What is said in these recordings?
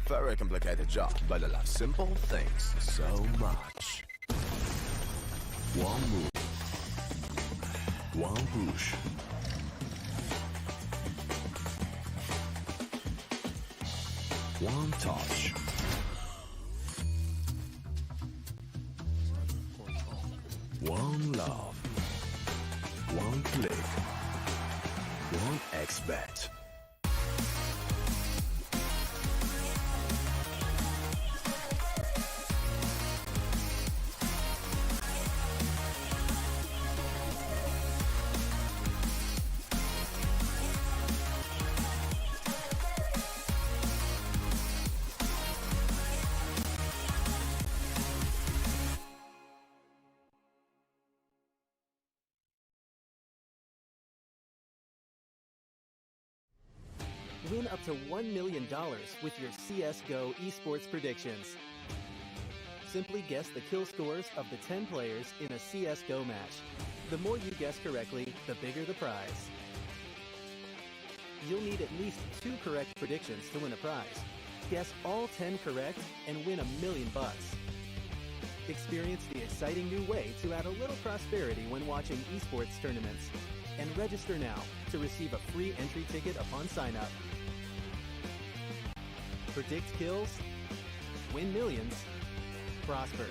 Very complicated job, but I love simple things so much. One move. One push. One touch. One love. One click. One XBet. Win up to $1 million with your CSGO esports predictions. Simply guess the kill scores of the 10 players in a CSGO match. The more you guess correctly, the bigger the prize. You'll need at least 2 correct predictions to win a prize. Guess all 10 correct and win $1 million. Experience the exciting new way to add a little prosperity when watching esports tournaments. And register now to receive a free entry ticket upon sign-up. Predict kills, win millions, prosper.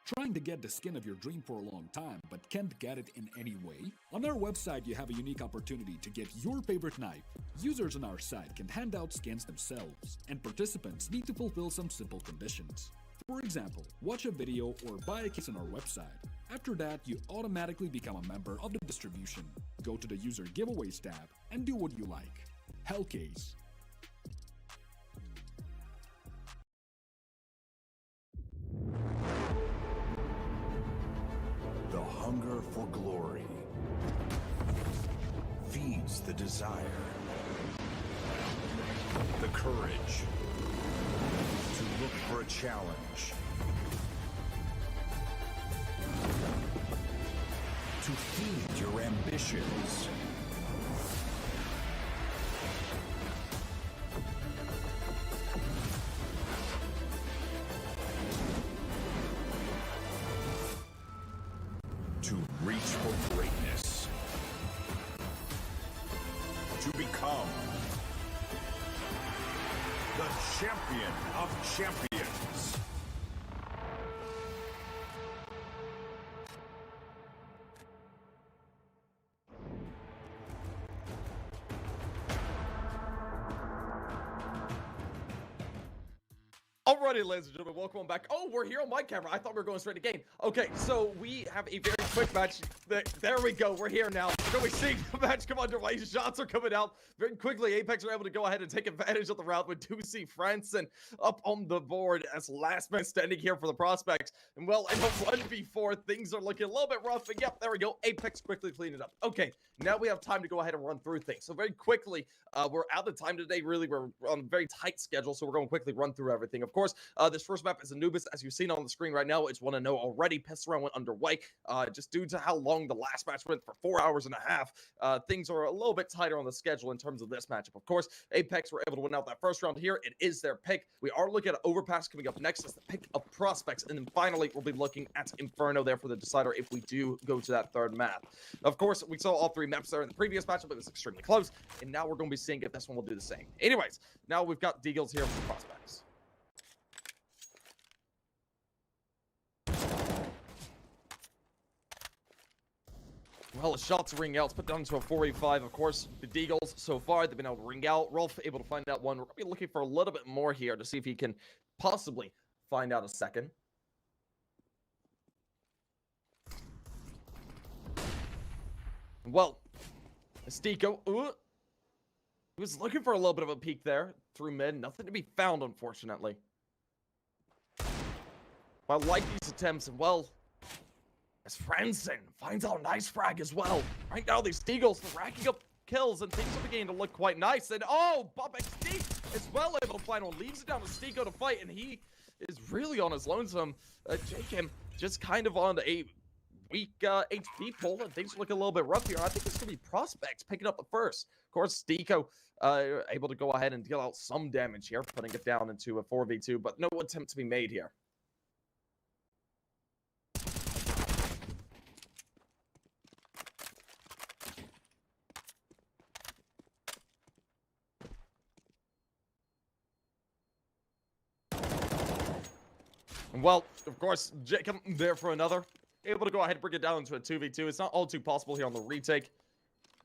Trying to get the skin of your dream for a long time but can't get it in any way? On our website you have a unique opportunity to get your favorite knife. Users on our site can hand out skins themselves, and participants need to fulfill some simple conditions. For example, watch a video or buy a case on our website. After that, you automatically become a member of the distribution. Go to the user giveaways tab and do what you like. Hellcase. The hunger for glory feeds the desire, the courage to look for a challenge, to feed your ambitions. To reach for greatness. To become the champion of champions. Alrighty, ladies and gentlemen, welcome back. Oh, we're here on my camera. I thought we were going straight to game. Okay, so we have a very quick match. There we go. We're here now. We're going to be seeing the match come underway. Shots are coming out very quickly. Apeks are able to go ahead and take advantage of the route with 2C Franson up on the board as last man standing here for the prospects. And well, in the 1v4, things are looking a little bit rough. But yep, there we go. Apeks quickly cleaned it up. Okay, now we have time to go ahead and run through things. So very quickly, we're out of time today. Really, we're on a very tight schedule, so we're going to quickly run through everything. Of course, this first map is Anubis, as you've seen on the screen right now. It's 1-0 already. Piss around went underway. Just due to how long the last match went for 4 hours and a half, things are a little bit tighter on the schedule in terms of this matchup. Of course, Apeks were able to win out that first round here. It is their pick. We are looking at Overpass coming up next as the pick of prospects. And then finally, we'll be looking at Inferno there for the decider if we do go to that third map. Of course, we saw all 3 maps there in the previous matchup. It was extremely close. And now we're going to be seeing if this one will do the same. Anyways, now we've got Deagles here for the prospects. Well, the shots ring out. It's put down to a 4v5. Of course, the Deagles so far, they've been able to ring out. Rolf able to find out one. We're going to be looking for a little bit more here to see if he can possibly find out a second. Well, Stico, he was looking for a little bit of a peek there through mid. Nothing to be found, unfortunately. I like these attempts, and well, as Franson finds out a nice frag as well. Right now, these Deagles are racking up kills, and things are beginning to look quite nice. And oh, Apeks is well able to find one. Leaves it down to Stico to fight, and he is really on his lonesome. Jacob just kind of on a weak HP pull, and things are looking a little bit rough here. I think it's going to be Prospects picking up the first. Of course, Stico able to go ahead and deal out some damage here, putting it down into a 4v2, but no attempt to be made here. Well, of course, Jacob there for another. Able to go ahead and bring it down into a 2v2. It's not all too possible here on the retake.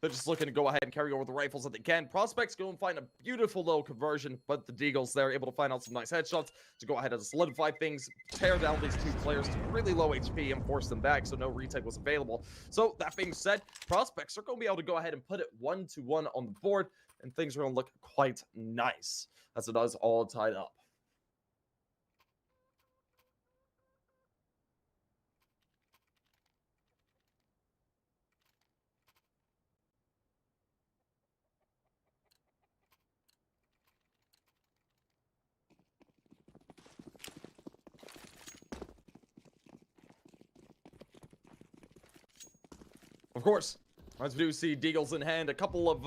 They're just looking to go ahead and carry over the rifles that they can. Prospects go and find a beautiful little conversion, but the Deagles there able to find out some nice headshots to go ahead and solidify things, tear down these two players to really low HP and force them back, so no retake was available. So that being said, Prospects are going to be able to go ahead and put it 1-1 on the board, and things are going to look quite nice as it does all tied up. Of course, as we do see Deagles in hand, a couple of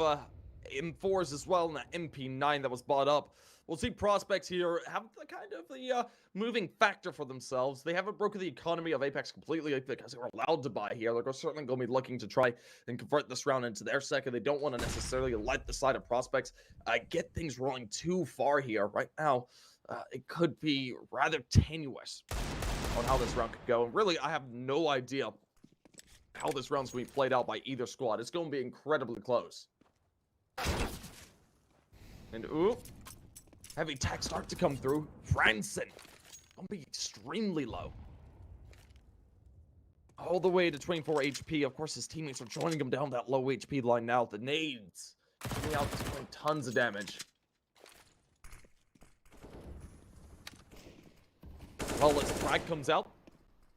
M4s as well, and that MP9 that was bought up. We'll see Prospects here have the kind of the moving factor for themselves. They haven't broken the economy of Apeks completely because they're allowed to buy here. They're certainly going to be looking to try and convert this round into their second. They don't want to necessarily let the side of Prospects get things rolling too far here. Right now, it could be rather tenuous on how this round could go. And really, I have no idea how this round's going to be played out by either squad. It's going to be incredibly close. And ooh, heavy tech start to come through. Franson going to be extremely low. All the way to 24 HP. Of course, his teammates are joining him down that low HP line now. The nades giving out tons of damage. Well, as frag comes out,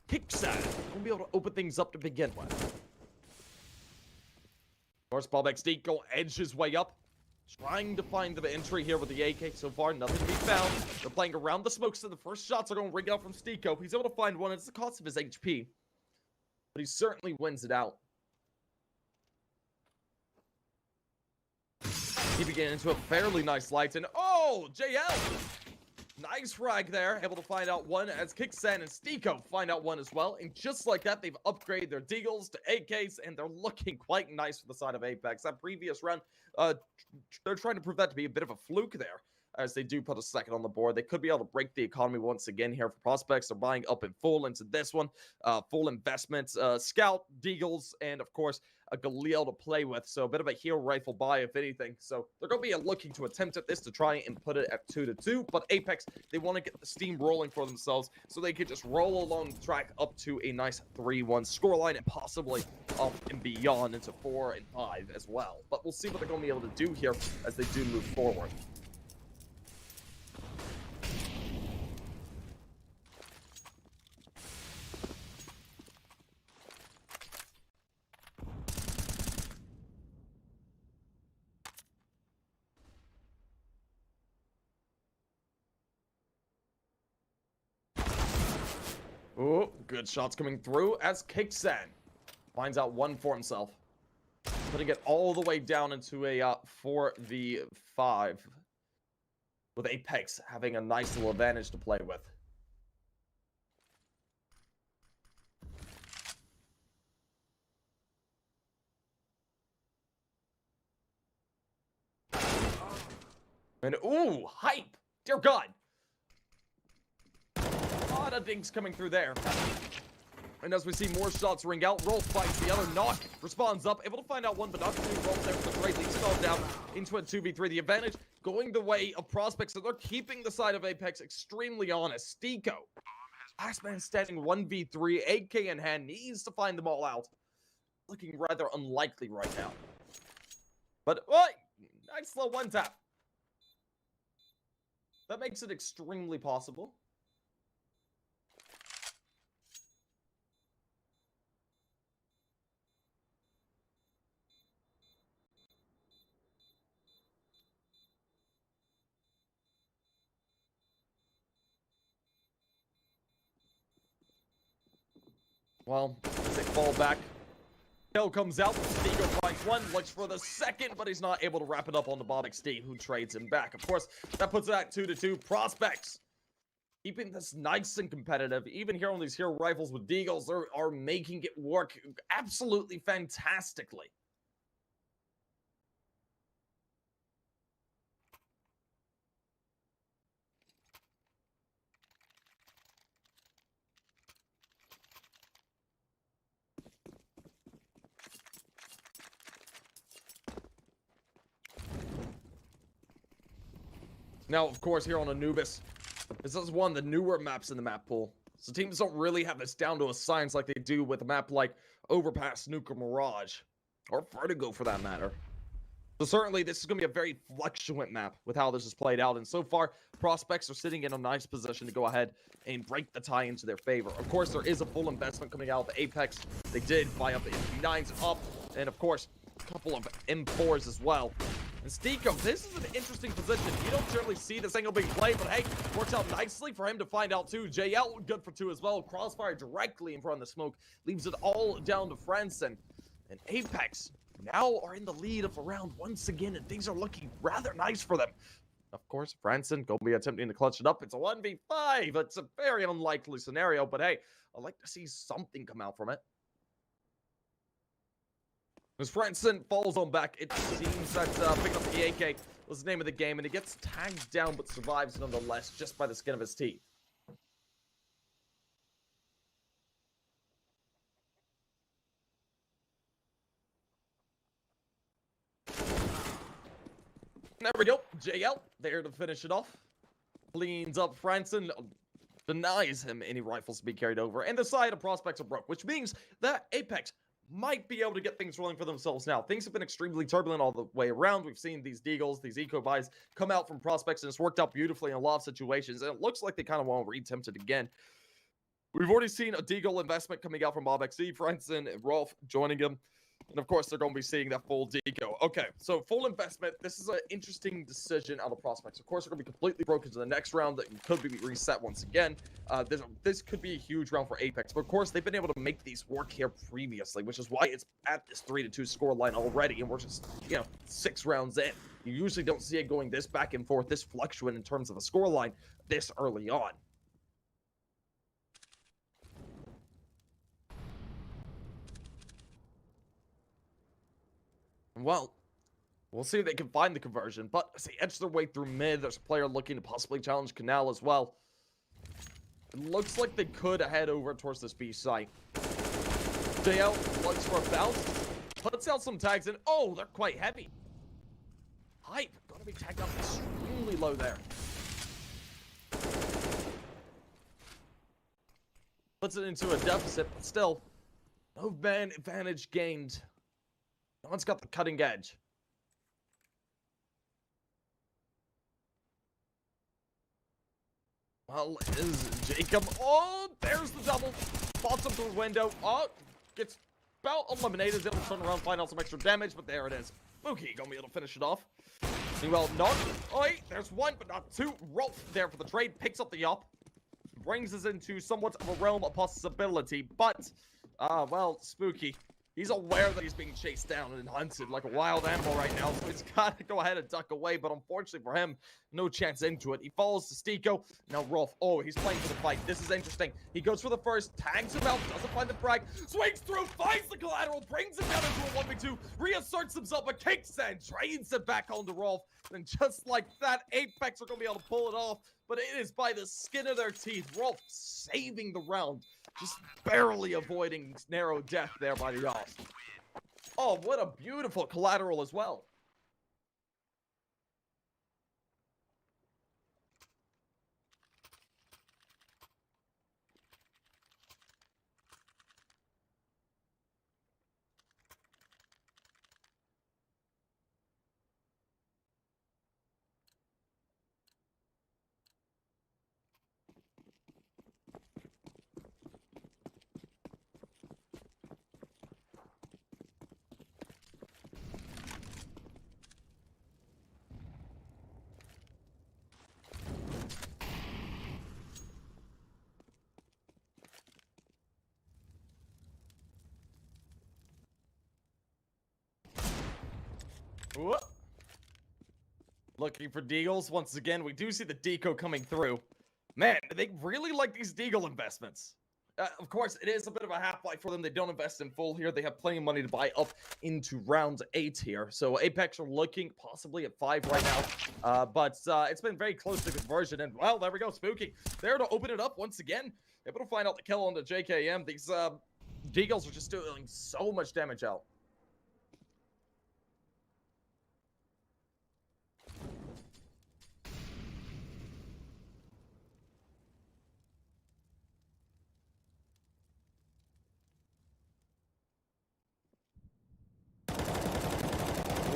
Kicksat won't be able to open things up to begin with. Of course, Bobx Deco edged his way up, trying to find the entry here with the AK. So far, nothing to be found. They're playing around the smokes, so the first shots are going to ring out from Stico. He's able to find one. It's the cost of his HP, but he certainly wins it out. He began into a fairly nice light, and oh, JL! Nice frag there, able to find out one as Kicksan and Stico find out one as well. And just like that, they've upgraded their Deagles to AKs, and they're looking quite nice for the side of Apeks. That previous round, they're trying to prove that to be a bit of a fluke there, as they do put a second on the board. They could be able to break the economy once again here for Prospects. They're buying up in full into this one. Full investments, Scout, Deagles, and of course, a Galil to play with. So a bit of a hero rifle buy, if anything. So they're going to be looking to attempt at this to try and put it at 2-2. But Apeks, they want to get the steam rolling for themselves so they could just roll along the track up to a nice 3-1 scoreline and possibly up and beyond into 4 and 5 as well. But we'll see what they're going to be able to do here as they do move forward. Oh, good shots coming through as Kicksan finds out one for himself. Putting it all the way down into a 4v5. With Apeks having a nice little advantage to play with. And ooh, hype! Dear God! A lot of things coming through there. And as we see more shots ring out, Roll fights the other, Knock responds up, able to find out one, but not really Roll there for the trade. Leads it down into a 2v3. The advantage going the way of Prospects, so they're keeping the side of Apeks extremely honest. Stico, last man standing 1v3, AK in hand, needs to find them all out. Looking rather unlikely right now. But, oh, nice slow one tap. That makes it extremely possible. Well, as they fall back. Kill comes out, Stigo finds one, looks for the second, but he's not able to wrap it up on the Bobik, who trades him back. Of course, that puts it at 2-2. Prospects keeping this nice and competitive. Even here on these hero rifles with Deagles, they are making it work absolutely fantastically. Now, of course, here on Anubis, this is one of the newer maps in the map pool. So teams don't really have this down to a science like they do with a map like Overpass, Nuka, Mirage, or Vertigo for that matter. So certainly this is going to be a very fluctuant map with how this is played out. And so far, Prospects are sitting in a nice position to go ahead and break the tie into their favor. Of course, there is a full investment coming out of Apeks. They did buy up the MP9s up, and of course, a couple of M4s as well. And Stico, this is an interesting position. You don't generally see this angle being played, but hey, works out nicely for him to find out too. JL, good for 2 as well. Crossfire directly in front of the smoke, leaves it all down to Franson. And Apeks now are in the lead of the round once again, and things are looking rather nice for them. Of course, Franson going to be attempting to clutch it up. It's a 1v5. It's a very unlikely scenario, but hey, I'd like to see something come out from it. As Franson falls on back, it seems that picking up the AK was the name of the game, and he gets tagged down but survives nonetheless just by the skin of his teeth. There we go. JL there to finish it off. Cleans up Franson, denies him any rifles to be carried over, and the side of Prospects are broke, which means that Apeks might be able to get things rolling for themselves now. Things have been extremely turbulent all the way around. We've seen these Deagles, these eco buys come out from Prospects, and it's worked out beautifully in a lot of situations, and it looks like they kind of want to re-attempt it again. We've already seen a Deagle investment coming out from Apeks, Franson, and Rolf joining him. And of course, they're going to be seeing that full deco. Okay, so full investment. This is an interesting decision out of Prospects. Of course, they're going to be completely broken to the next round that could be reset once again. This could be a huge round for Apeks. But of course, they've been able to make these work here previously, which is why it's at this 3-2 score line already. And we're just, 6 rounds in. You usually don't see it going this back and forth, this fluctuant in terms of a score line this early on. Well, we'll see if they can find the conversion, but as they edge their way through mid, there's a player looking to possibly challenge Canal as well. It looks like they could head over towards this B site. JL looks for a bounce, puts out some tags, and oh, they're quite heavy. Hype, gonna be tagged up extremely low there. Puts it into a deficit, but still, no man advantage gained. No one's got the cutting edge. Well, is Jacob. Oh, there's the double. Spots him through the window. Oh, gets about eliminated. Able to turn around, find out some extra damage, but there it is. Mookie gonna be able to finish it off. Meanwhile, not. Oh, wait, there's one, but not two. Rolf there for the trade. Picks up the up. Brings us into somewhat of a realm of possibility, but, well, Spooky. He's aware that he's being chased down and hunted like a wild animal right now, so he's got to go ahead and duck away, but unfortunately for him, no chance into it. He follows to Stico. Now Rolf, oh, he's playing for the fight. This is interesting. He goes for the first, tags him out, doesn't find the frag, swings through, finds the collateral, brings him down into a 1v2, reasserts himself, but kicks and drains it back onto Rolf. And just like that, Apeks are going to be able to pull it off, but it is by the skin of their teeth. Rolf saving the round. Just barely avoiding narrow death there by the off. Oh, what a beautiful collateral as well. Whoop. Looking for Deagles. Once again, we do see the deco coming through. Man, they really like these Deagle investments. Of course, it is a bit of a half-life for them. They don't invest in full here. They have plenty of money to buy up into round 8 here. So Apeks are looking possibly at 5 right now. But it's been very close to conversion. And, well, there we go. Spooky. There to open it up once again. Able to find out the kill on the JKM. These Deagles are just doing so much damage out.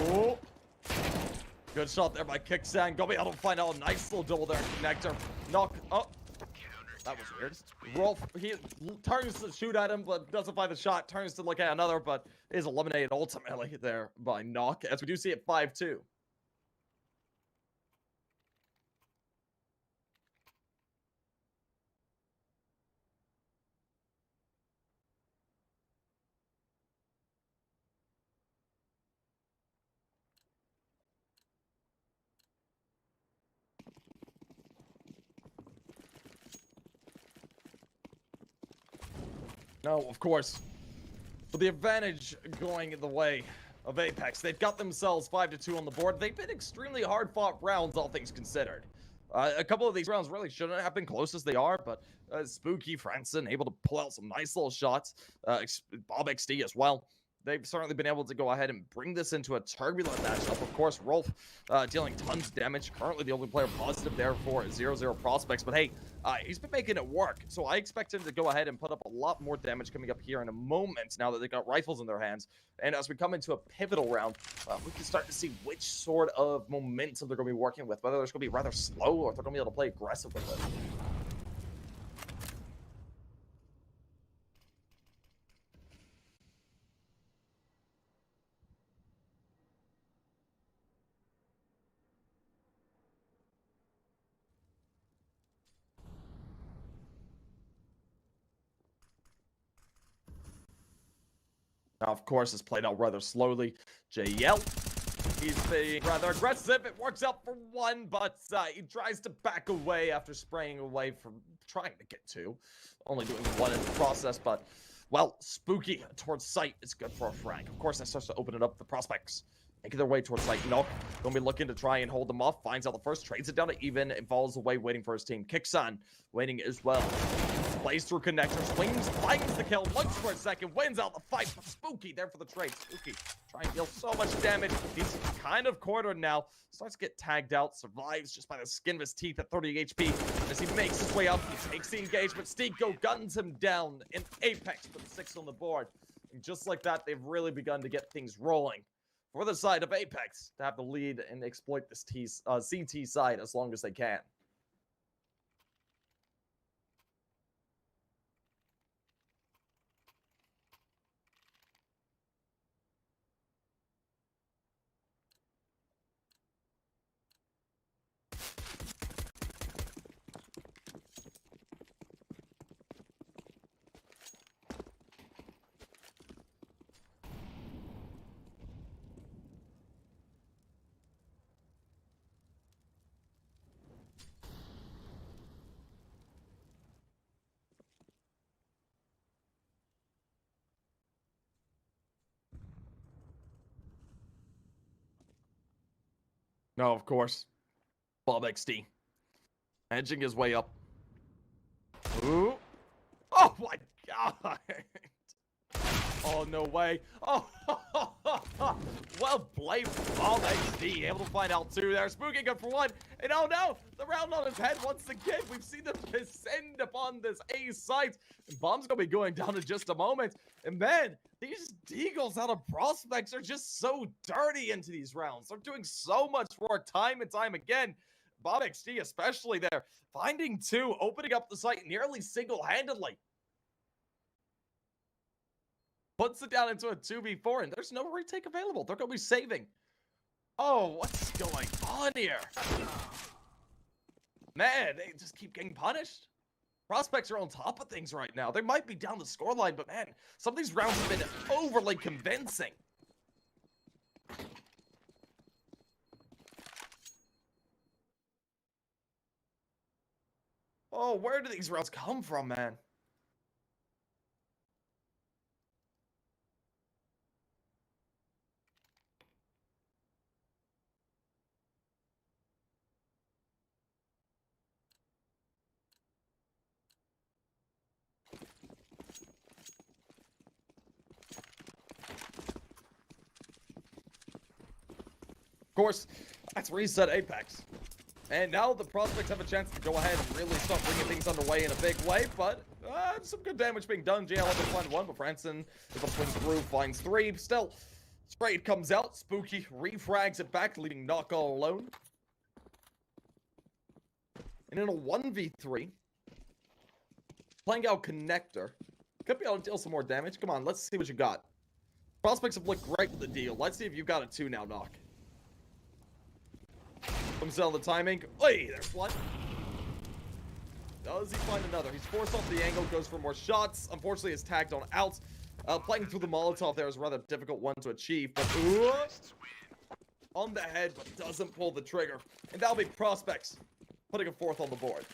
Oh. Good shot there by Kicksan. Gonna be able to find out a nice little double there. Connector. Knock. Oh. That was weird. Rolf, he turns to shoot at him, but doesn't find the shot. Turns to look at another, but is eliminated ultimately there by Knock, as we do see it 5-2. No, of course. With the advantage going the way of Apeks, they've got themselves 5-2 on the board. They've been extremely hard-fought rounds, all things considered. A couple of these rounds really shouldn't have been close as they are, but Spooky, Franson, able to pull out some nice little shots. Bob XD as well. They've certainly been able to go ahead and bring this into a turbulent matchup. Of course, Rolf dealing tons of damage. Currently the only player positive there for 0-0 prospects. But hey, he's been making it work. So I expect him to go ahead and put up a lot more damage coming up here in a moment now that they've got rifles in their hands. And as we come into a pivotal round, we can start to see which sort of momentum they're going to be working with. Whether it's going to be rather slow or if they're going to be able to play aggressive with it. Now, of course, it's played out rather slowly. JL, he's being rather aggressive. It works out for one, but he tries to back away after spraying away from trying to get 2. Only doing 1 in the process, but, well, Spooky towards sight is good for a frag. Of course, that starts to open it up the prospects. Making their way towards sight. Knock, gonna be looking to try and hold them off. Finds out the first, trades it down to even, and falls away, waiting for his team. Kicks on, waiting as well. Plays through connector, swings, finds the kill, looks for a second, wins out the fight. But Spooky there for the trade. Spooky trying to deal so much damage. He's kind of cornered now. Starts to get tagged out, survives just by the skin of his teeth at 30 HP. As he makes his way up, he takes the engagement. Steeko guns him down in Apeks with 6 on the board. And just like that, they've really begun to get things rolling for the side of Apeks to have the lead and exploit this CT side as long as they can. No, of course. Bob XD. Edging his way up. Ooh. Oh my god. Oh, no way. Oh, well played, Bob XD. Able to find out 2 there. Spooky good for 1. And oh no, the round on his head once again. We've seen them descend upon this A site. And Bomb's gonna be going down in just a moment. And man, these Deagles out of prospects are just so dirty into these rounds. They're doing so much work time and time again. Bob XD especially there. Finding 2, opening up the site nearly single-handedly. Puts it down into a 2v4, and there's no retake available. They're going to be saving. Oh, what's going on here? Man, they just keep getting punished. Prospects are on top of things right now. They might be down the scoreline, but man, some of these rounds have been overly convincing. Oh, where do these rounds come from, man? Of course, that's reset Apeks. And now the prospects have a chance to go ahead and really start bringing things underway in a big way, but some good damage being done. JL able to find one, but Franson is able to swing through, finds three. Still, Sprayed comes out, Spooky refrags it back, leaving Knock all alone. And in a 1v3, playing out Connector. Could be able to deal some more damage. Come on, let's see what you got. Prospects have looked great with the deal. Let's see if you've got it too now, Knock. Comes out the timing. Hey, there's one. Does he find another? He's forced off the angle, goes for more shots. Unfortunately, is tagged on out. Playing through the Molotov there is a rather difficult one to achieve, but on the head, but doesn't pull the trigger. And that'll be Prospects putting a fourth on the board.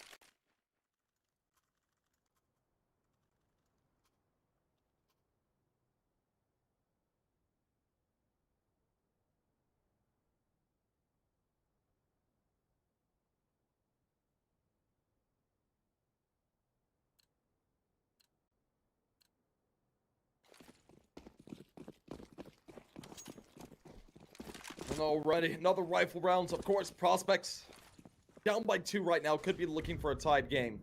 And already another rifle rounds, of course. Prospects down by 2 right now, could be looking for a tied game.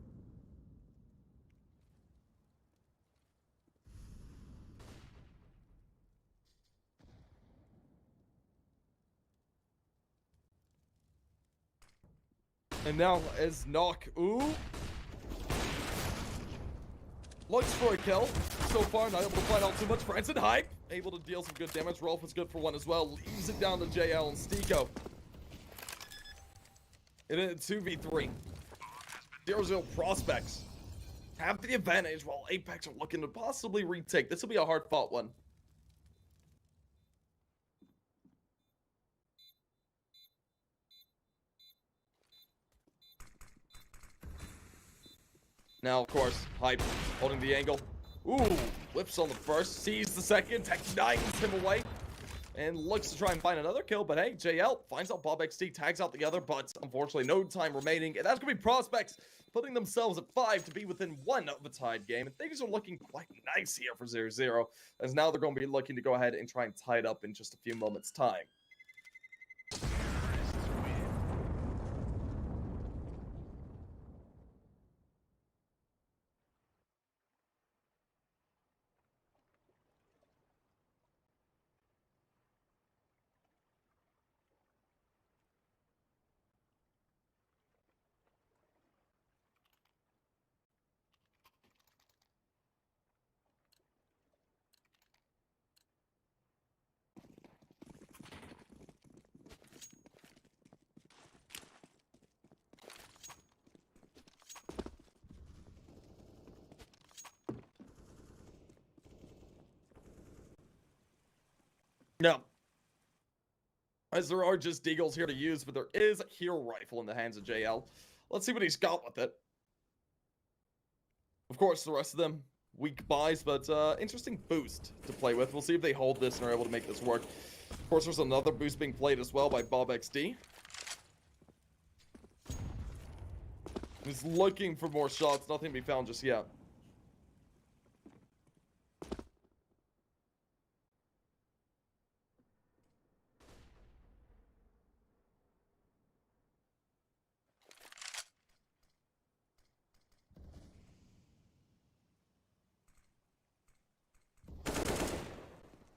And now as Knock, looks for a kill. So far, not able to find out too much. Franson Hype able to deal some good damage. Rolf is good for one as well. Leaves it down to JL and Stiko. And in a 2v3. 0-0 Prospects have the advantage while Apeks are looking to possibly retake. This will be a hard fought one. Now, of course, Hype holding the angle. Whips on the first, sees the second, Tech-9s him away, and looks to try and find another kill, but hey, JL finds out Bob XT, tags out the other, but unfortunately no time remaining, and that's going to be Prospects putting themselves at 5 to be within 1 of a tied game, and things are looking quite nice here for 0-0, as now they're going to be looking to go ahead and try and tie it up in just a few moments' time. No. As there are just Deagles here to use, but there is a hero rifle in the hands of JL. Let's see what he's got with it. Of course, the rest of them, weak buys, but interesting boost to play with. We'll see if they hold this and are able to make this work. Of course, there's another boost being played as well by Bob XD. He's looking for more shots, nothing to be found just yet.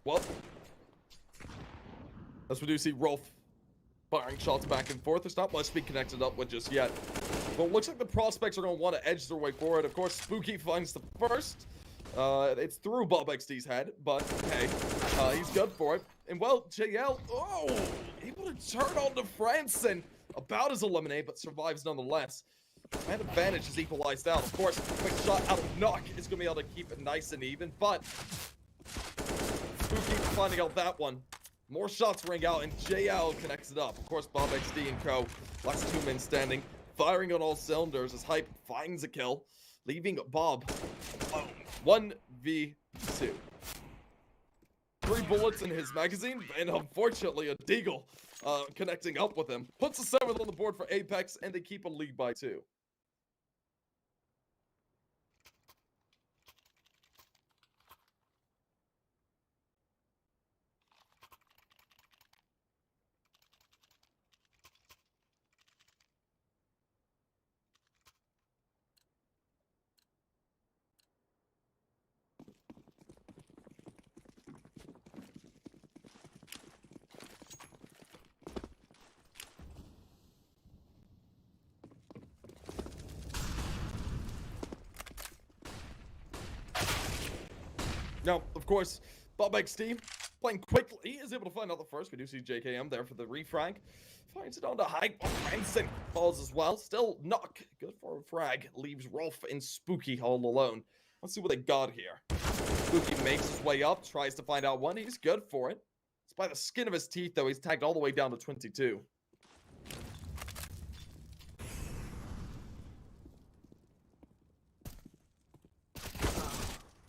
Well, as we do see Rolf firing shots back and forth, there's not much to be connected up with just yet. But it looks like the Prospects are going to want to edge their way forward. Of course, Spooky finds the first. It's through Bob XD's head, but hey, he's good for it. And well, JL, able to turn on to Franson. About as eliminated, but survives nonetheless. And advantage is equalized out. Of course, quick shot out of Knock is going to be able to keep it nice and even, but Spooky finding out that one. More shots ring out, and JL connects it up. Of course, Bob XD and co. Last 2 men standing. firing on all cylinders as Hype finds a kill, leaving Bob alone. 1v2. 3 bullets in his magazine, and unfortunately a Deagle connecting up with him. Puts a 7th on the board for Apeks, and they keep a lead by 2. Now, of course, Bobek's team playing quickly is able to find out the first. We do see JKM there for the refrag. Finds it on to Hype. Branson falls as well. Still knock. Good for a frag. Leaves Rolf and Spooky all alone. Let's see what they got here. Spooky makes his way up. Tries to find out one. He's good for it. It's by the skin of his teeth, though. He's tagged all the way down to 22.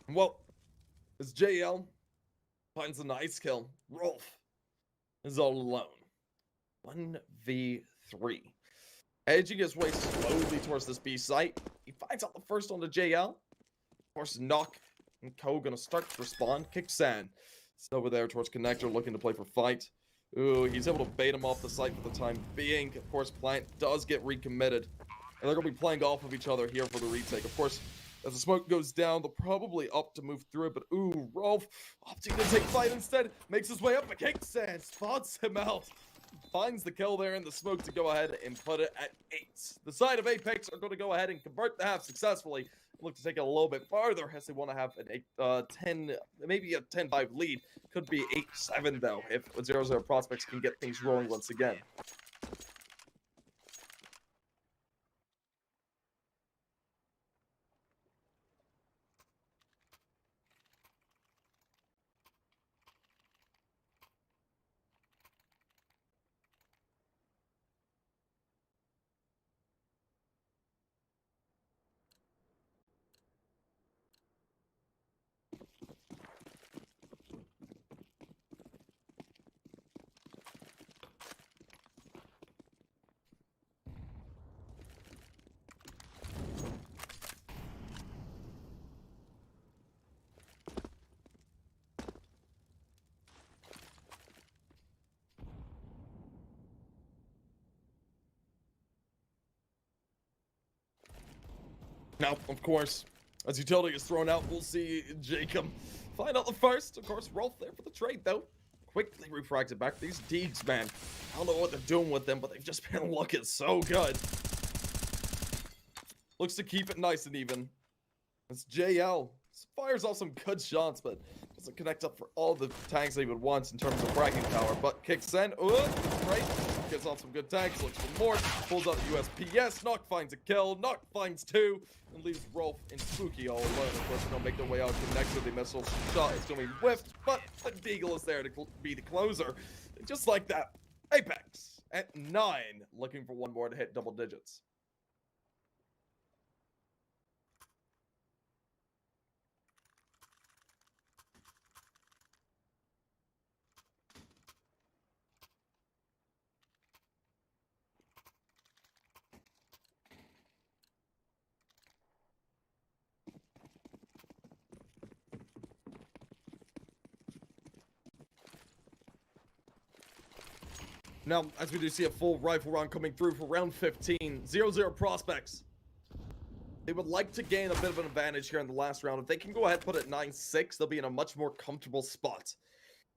Well, as JL finds a nice kill, Rolf is all alone. 1v3. Edging his way slowly towards this B site. He finds out the first on the JL. Of course, Knock and Co gonna start to respond. Kick Sand. It's over there towards Connector, looking to play for fight. Ooh, he's able to bait him off the site for the time being. Of course, Plant does get recommitted. And they're gonna be playing off of each other here for the retake. Of course, as the smoke goes down, they'll probably opt to move through it, but ooh, Rolf opting to take fight instead, makes his way up, but Kick Sand spots him out. Finds the kill there in the smoke to go ahead and put it at 8. The side of Apeks are going to go ahead and convert the half successfully. Look to take it a little bit farther as they want to have an 10, maybe a 10-5 lead. Could be 8-7 though, if 0-0 prospects can get things rolling once again. Now, of course, as utility is thrown out, we'll see Jacob find out the first. Of course, Rolf there for the trade, though. Quickly refrags it back. These Deegs, man. I don't know what they're doing with them, but they've just been looking so good. Looks to keep it nice and even. It's JL. Fires off some good shots, but doesn't connect up for all the tags that he would want in terms of fragging power. But kicks in. Right. Gets on some good tags. Looks for more. Pulls out the USPS. Knock finds a kill. Knock finds 2. And leaves Rolf and Spooky all alone. Of course, they'll make their way out to next with the missile shot. It's going to be whiffed, but the Deagle is there to be the closer. And just like that, Apeks at 9, looking for one more to hit double digits. Now, as we do see a full rifle round coming through for round 15, 0-0 prospects. They would like to gain a bit of an advantage here in the last round. If they can go ahead and put it 9-6, they'll be in a much more comfortable spot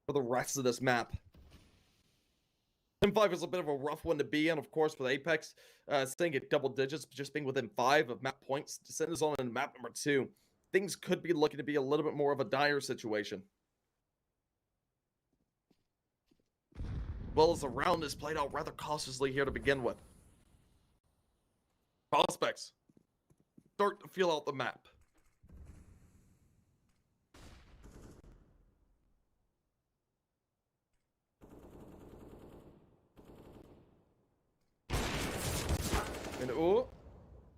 for the rest of this map. 10-5 is a bit of a rough one to be in, of course, with Apeks staying at double digits, just being within 5 of map points. To send us on in map number 2, things could be looking to be a little bit more of a dire situation. Well, as the round is played out rather cautiously here to begin with. Prospects start to feel out the map. And Ooh.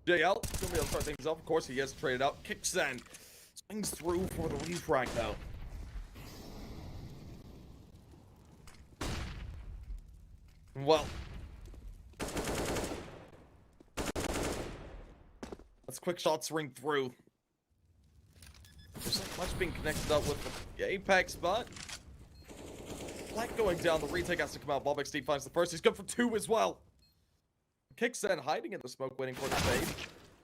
JL, gonna be able to start things off. Of course, he gets traded out. Kicks in. Swings through for the refrag, though. Well. Let's quick shots ring through. There's not much being connected up with the Apeks, but flank going down. The retake has to come out. Apeks finds the first. He's good for 2 as well. Kicks in, hiding in the smoke, waiting for the fade.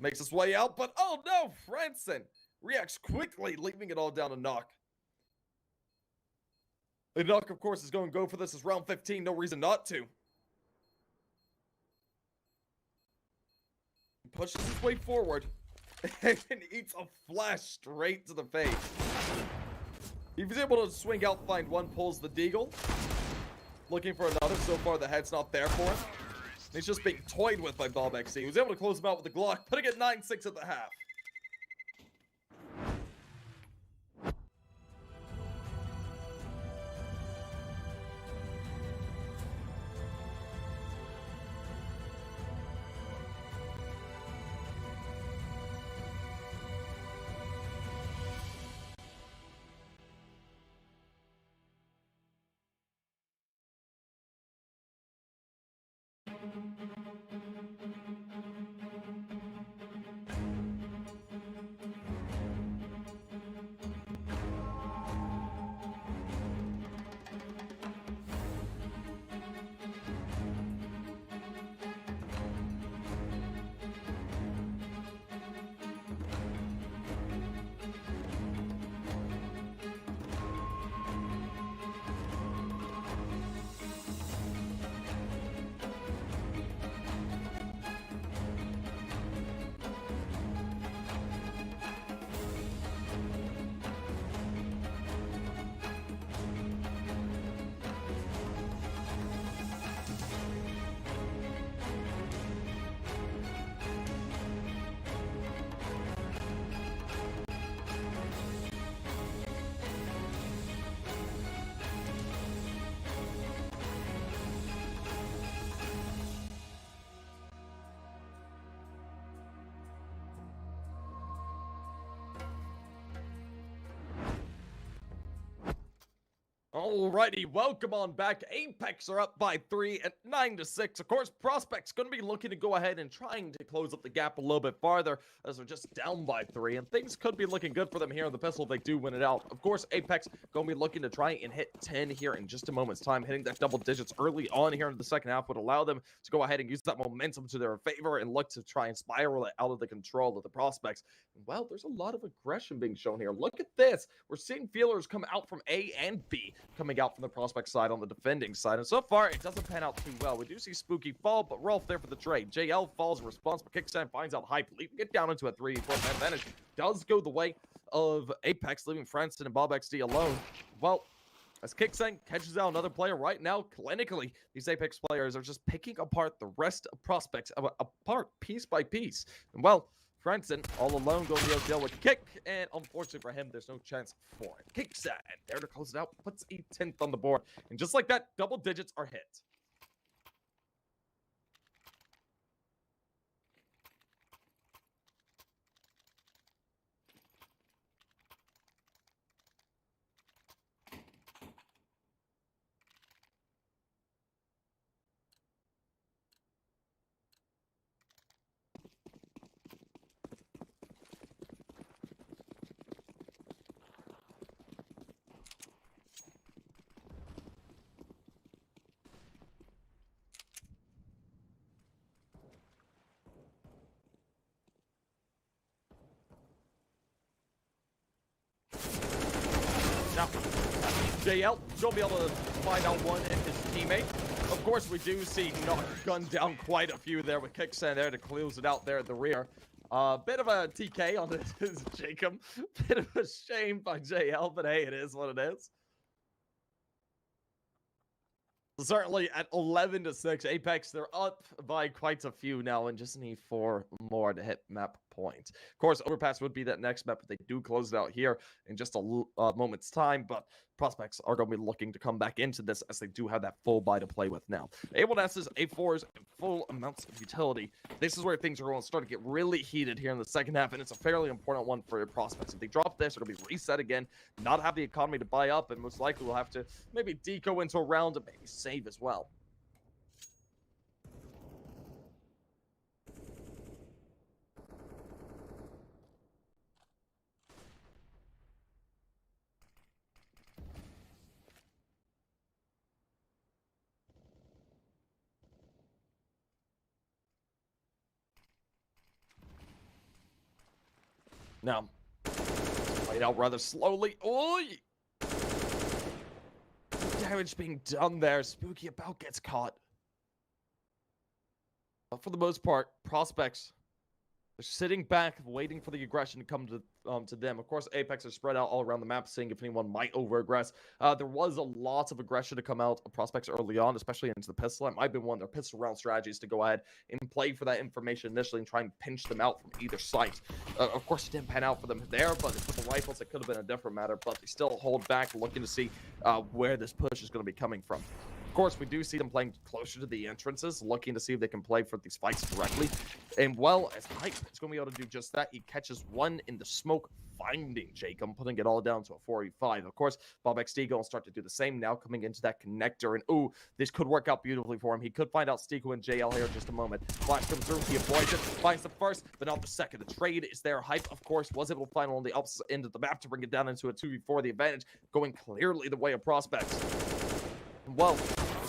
Makes his way out, but oh no! Franson reacts quickly, leaving it all down to Knock. The Knock, of course, is going to go for this. It's round 15. No reason not to. He pushes his way forward and eats a flash straight to the face. He was able to swing out, find one, pulls the deagle. Looking for another. So far, the head's not there for him. He's just being toyed with by Apeks. He was able to close him out with the Glock, putting it 9-6 at the half. Alrighty, welcome on back. Apeks are up by 3 at 9-6. Of course, Prospect's going to be looking to go ahead and trying to close up the gap a little bit farther as they're just down by 3. And things could be looking good for them here on the pistol if they do win it out. Of course, Apeks going to be looking to try and hit 10 here in just a moment's time. Hitting that double digits early on here in the second half would allow them to go ahead and use that momentum to their favor and look to try and spiral it out of the control of the Prospects. And well, there's a lot of aggression being shown here. Look at this. We're seeing feelers come out from A and B, coming out from the Prospect side on the defending side, and so far it doesn't pan out too well. We do see Spooky fall, but Rolf there for the trade. JL falls in response, but Kickstand finds out Hype, leaving it down into a 3-4 man advantage. Does go the way of Apeks, leaving Franson and BobXD alone. Well, as Kickstand catches out another player right now, clinically, these Apeks players are just picking apart the rest of Prospects apart piece by piece. And well, Franson, all alone, going to deal with Kick, and unfortunately for him, there's no chance for it. Kick's and there to close it out, puts a 10th on the board, and just like that, double digits are hit. Now, JL, you'll be able to find out one and his teammate. Of course, we do see Knock gun down quite a few there with Kickstand there to close it out there at the rear. Bit of a TK on this Jacob. Bit of a shame by JL, but hey, it is what it is. Certainly at 11-6, Apeks, they're up by quite a few now and just need 4 more to hit map point. Of course, Overpass would be that next map, but they do close it out here in just a moment's time. But Prospects are going to be looking to come back into this as they do have that full buy to play with now. A1S's, A4s, and full amounts of utility. This is where things are going to start to get really heated here in the second half, and it's a fairly important one for your Prospects. If they drop this, they're going to be reset again, not have the economy to buy up, and most likely will have to maybe deco into a round and maybe save as well. Now, played out rather slowly. Oi! Damage being done there. Spooky about gets caught. But for the most part, Prospects, they're sitting back, waiting for the aggression to come to them. Of course, Apeks are spread out all around the map, seeing if anyone might over-aggress. There was a lot of aggression to come out of Prospects early on, especially into the pistol. It might have been one of their pistol round strategies to go ahead and play for that information initially and try and pinch them out from either side. Of course, it didn't pan out for them there, but with the rifles, it could have been a different matter. But they still hold back, looking to see where this push is going to be coming from. Of course, we do see them playing closer to the entrances, looking to see if they can play for these fights directly. And well, as Hype is going to be able to do just that, he catches one in the smoke, finding Jacob, putting it all down to a 4v5. Of course, Bob XD going to start to do the same now, coming into that connector. And ooh, this could work out beautifully for him. He could find out Stiko and JL here in just a moment. Flash comes through, he avoids it, finds the first, but not the second. The trade is there. Hype, of course, was able to find on the opposite end of the map to bring it down into a 2v4. The advantage going clearly the way of Prospects. Well,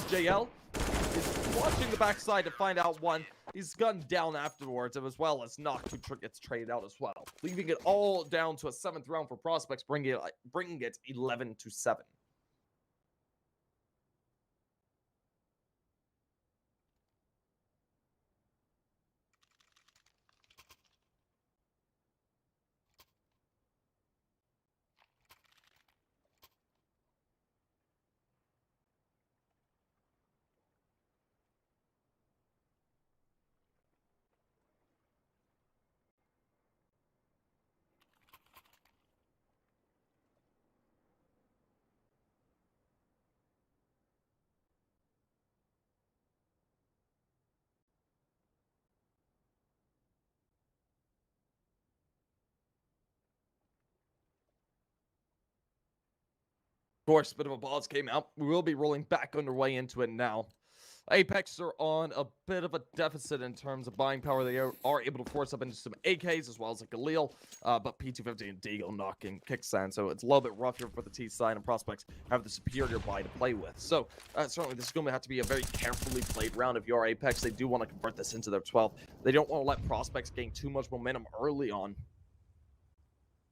JL is watching the backside to find out one. He's gunned down afterwards, as well as Noct, who gets traded out as well, leaving it all down to a 7th round for Prospects, bringing it 11-7. Of course, a bit of a pause came out. We will be rolling back underway into it now. Apeks are on a bit of a deficit in terms of buying power. They are able to force up into some AKs as well as a Galil, but P250 and Deagle knocking kickstand, so it's a little bit rougher for the T side, and Prospects have the superior buy to play with. So certainly this is going to have to be a very carefully played round if you are Apeks. They do want to convert this into their 12th. They don't want to let Prospects gain too much momentum early on.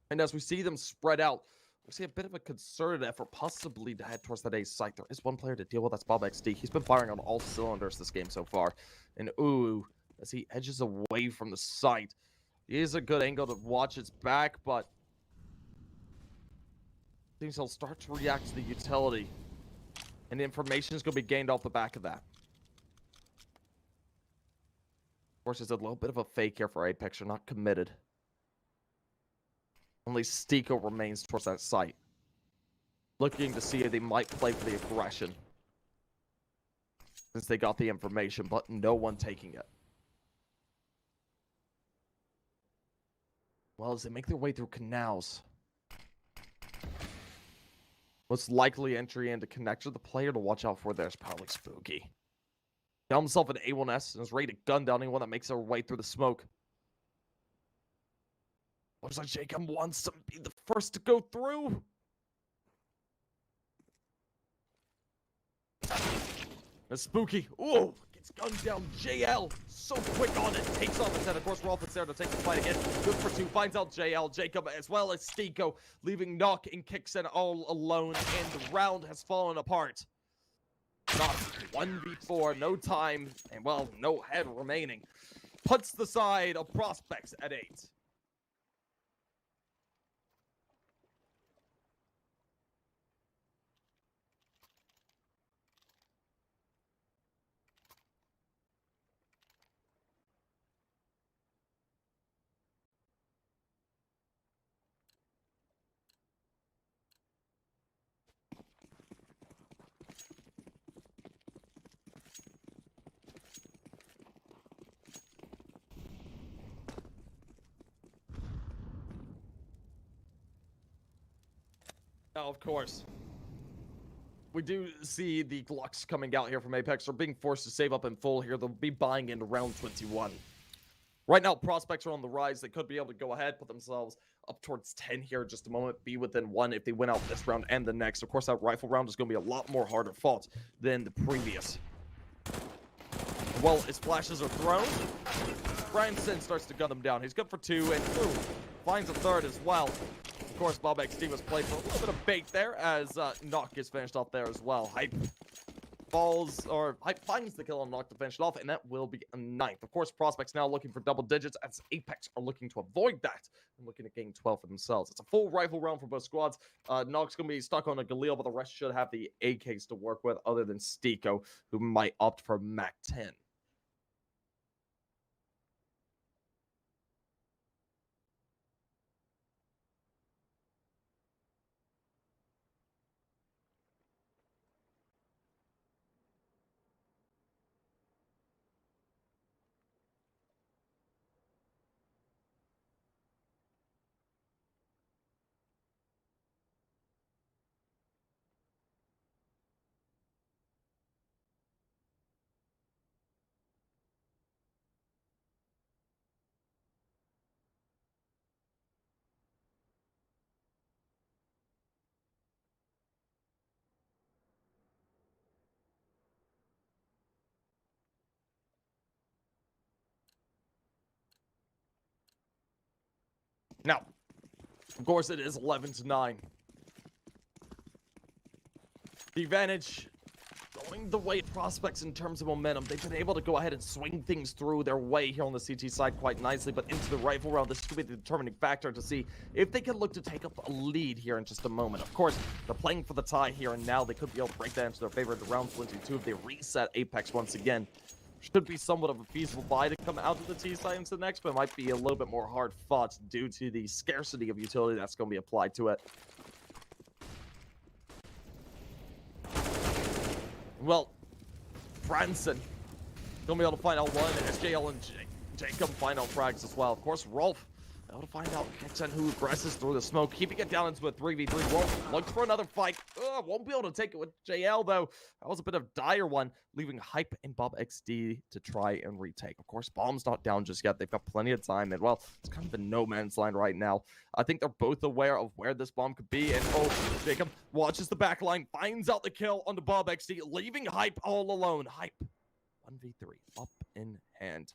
And as we see them spread out, we see a bit of a concerted effort possibly to head towards that A site. There is one player to deal with, that's Bob XD. He's been firing on all cylinders this game so far. And ooh, as he edges away from the site. He is a good angle to watch his back, but seems he'll start to react to the utility. And the information is going to be gained off the back of that. Of course, there's a little bit of a fake here for Apeks. They're not committed. Only Stiko remains towards that site, looking to see if they might play for the aggression, since they got the information, but no one taking it. Well, as they make their way through canals, most likely entry into connector, the player to watch out for there is probably Spooky. Got himself an A1S and is ready to gun down anyone that makes their way through the smoke. Looks like Jacob wants to be the first to go through. And Spooky, ooh, gets gunned down. JL, so quick on it, takes off his head. Of course, Rolf's there to take the fight again. Good for 2, finds out JL, Jacob, as well as Stiko, leaving Noct and Kickson all alone, and the round has fallen apart. Noct 1v4, no time, and well, no head remaining. Puts the side of Prospects at 8. Now, of course, we do see the Glucks coming out here from Apeks. They're being forced to save up in full here. They'll be buying into round 21. Right now, prospects are on the rise. They could be able to go ahead, put themselves up towards 10 here in just a moment, be within 1 if they win out this round and the next. Of course, that rifle round is going to be a lot more harder fought than the previous. Well, his flashes are thrown. Branson starts to gun them down. He's good for 2, and finds a third as well. Of course, Bob XD was played for a little bit of bait there as Knock is finished off there as well. Hype finds the kill on Knock to finish it off, and that will be a 9th. Of course, prospects now looking for double digits as Apeks are looking to avoid that and looking at getting 12 for themselves. It's a full rifle round for both squads. Knock's going to be stuck on a Galil, but the rest should have the AKs to work with other than Stiko, who might opt for Mac 10. Now, of course, it is 11-9. The advantage going the way of prospects in terms of momentum. They've been able to go ahead and swing things through their way here on the CT side quite nicely, but into the rifle round, this could be the determining factor to see if they can look to take up a lead here in just a moment. Of course, they're playing for the tie here and now. They could be able to break that into their favor at round 22 if they reset Apeks once again. Should be somewhat of a feasible buy to come out of the T side into the next, but it might be a little bit more hard fought due to the scarcity of utility that's going to be applied to it. Well, Branson gonna be able to find out one. SJL and Jacob find out frags as well. Of course, Rolf able to find out Kexen, who aggresses through the smoke, keeping it down into a 3v3. Rolf looks for another fight. Won't be able to take it with JL though. That was a bit of a dire one, leaving Hype and Bob XD to try and retake. Of course, Bomb's not down just yet. They've got plenty of time, and well, it's kind of a no man's land right now. I think they're both aware of where this bomb could be, and Jacob watches the back line, finds out the kill on the Bob XD, leaving Hype all alone. Hype 1v3 up in hand.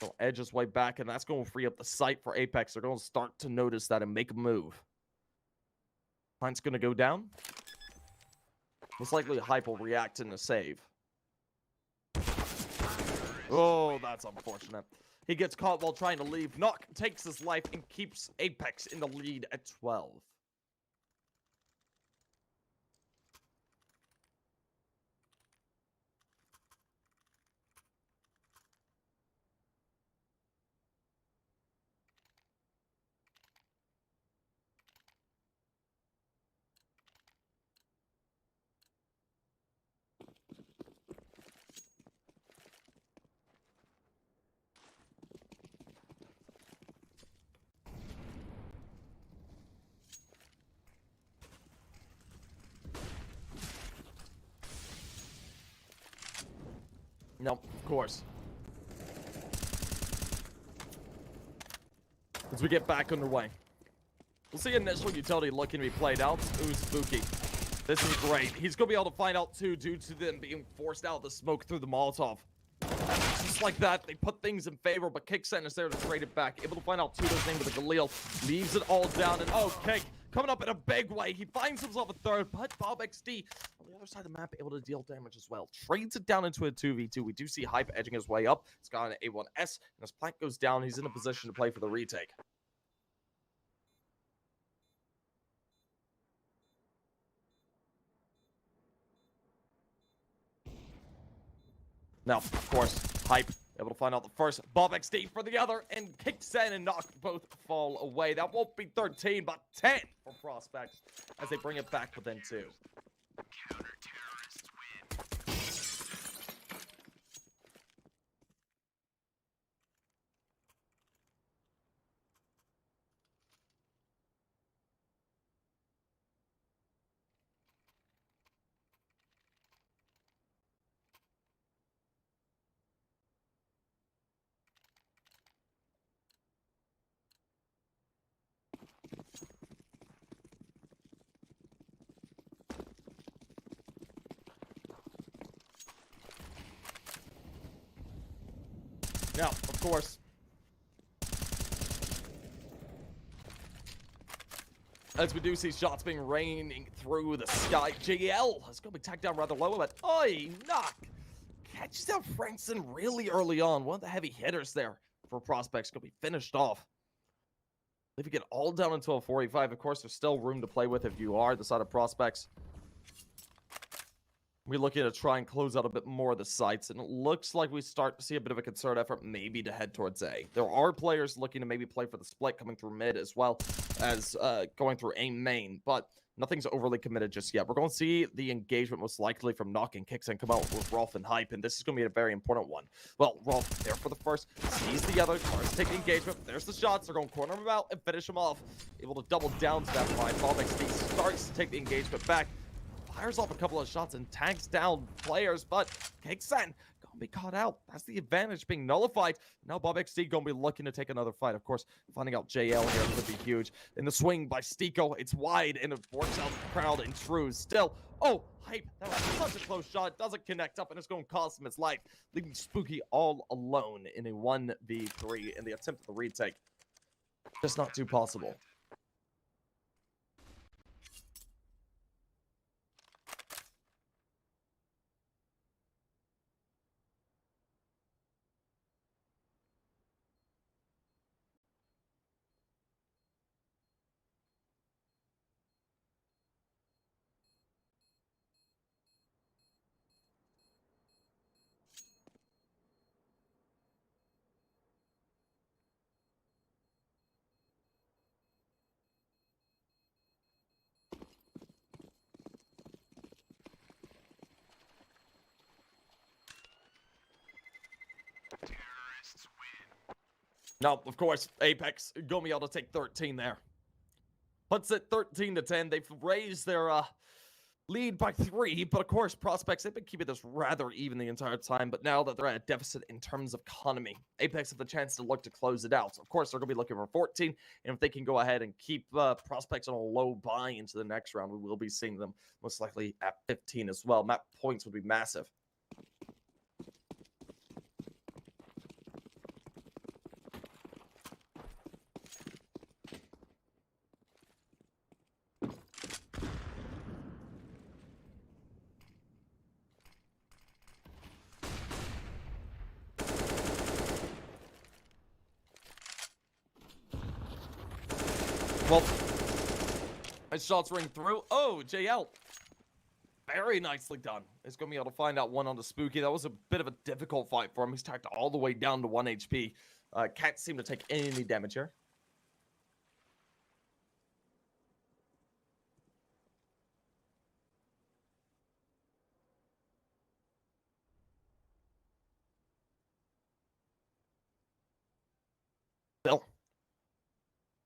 He'll edge his way back, and that's going to free up the site for Apeks. They're going to start to notice that and make a move. Plant's going to go down. Most likely Hype will react in a save. Oh, that's unfortunate. He gets caught while trying to leave. Knock takes his life and keeps Apeks in the lead at 12. No, of course. As we get back underway, we'll see initial utility looking to be played out. Ooh, spooky. This is great. He's going to be able to find out too due to them being forced out of the smoke through the Molotov. Just like that, they put things in favor, but Kicksen is there to trade it back. Able to find out Tudo's name with a Galil. Leaves it all down, and Kick coming up in a big way. He finds himself a third, but Bob XD on the other side of the map able to deal damage as well. Trades it down into a 2v2. We do see Hype edging his way up. He's got an A1S, and as Plank goes down, he's in a position to play for the retake. Now, of course, Hype able to find out the first, Bob XD for the other, and Kicksen and Knock both fall away. That won't be 13, but 10 for Prospects as they bring it back within 2. Now, of course, as we do see shots being raining through the sky, JL is going to be tagged down rather low, but oi, knock. Catches out Frankson really early on. One of the heavy hitters there for Prospects going to be finished off. If you get all down until 45, of course, there's still room to play with if you are the side of Prospects. We're looking to try and close out a bit more of the sites, and it looks like we start to see a bit of a concerted effort maybe to head towards A. There are players looking to maybe play for the split coming through mid as well as going through A main, but nothing's overly committed just yet. We're going to see the engagement most likely from Knock and Kixen come out with Rolf and Hype, and this is going to be a very important one. Well, Rolf there for the first, sees the other, cars take the engagement, there's the shots, they're going to corner him out and finish him off. Able to double down to that fight. Apeks starts to take the engagement back. Fires off a couple of shots and tags down players, but Kixen gonna be caught out. That's the advantage being nullified. Now Bob XD gonna be looking to take another fight. Of course, finding out JL here could be huge. In the swing by Stiko, it's wide and it works out the crowd and true. Still, oh, Hype, that was such a close shot. Doesn't connect up and it's gonna cost him his life, leaving Spooky all alone in a 1v3 in the attempt at the retake. Just not too possible. No, of course, Apeks gonna be able to take 13 there. Puts it 13-10. They've raised their lead by 3, but of course, Prospects, they've been keeping this rather even the entire time, but now that they're at a deficit in terms of economy, Apeks have the chance to look to close it out. Of course, they're gonna be looking for 14, and if they can go ahead and keep Prospects on a low buy into the next round, we will be seeing them most likely at 15 as well. Map points would be massive. Well, his shots ring through. Oh, JL. Very nicely done. He's going to be able to find out one on the Spooky. That was a bit of a difficult fight for him. He's tacked all the way down to 1 HP. Can't seem to take any damage here. Still.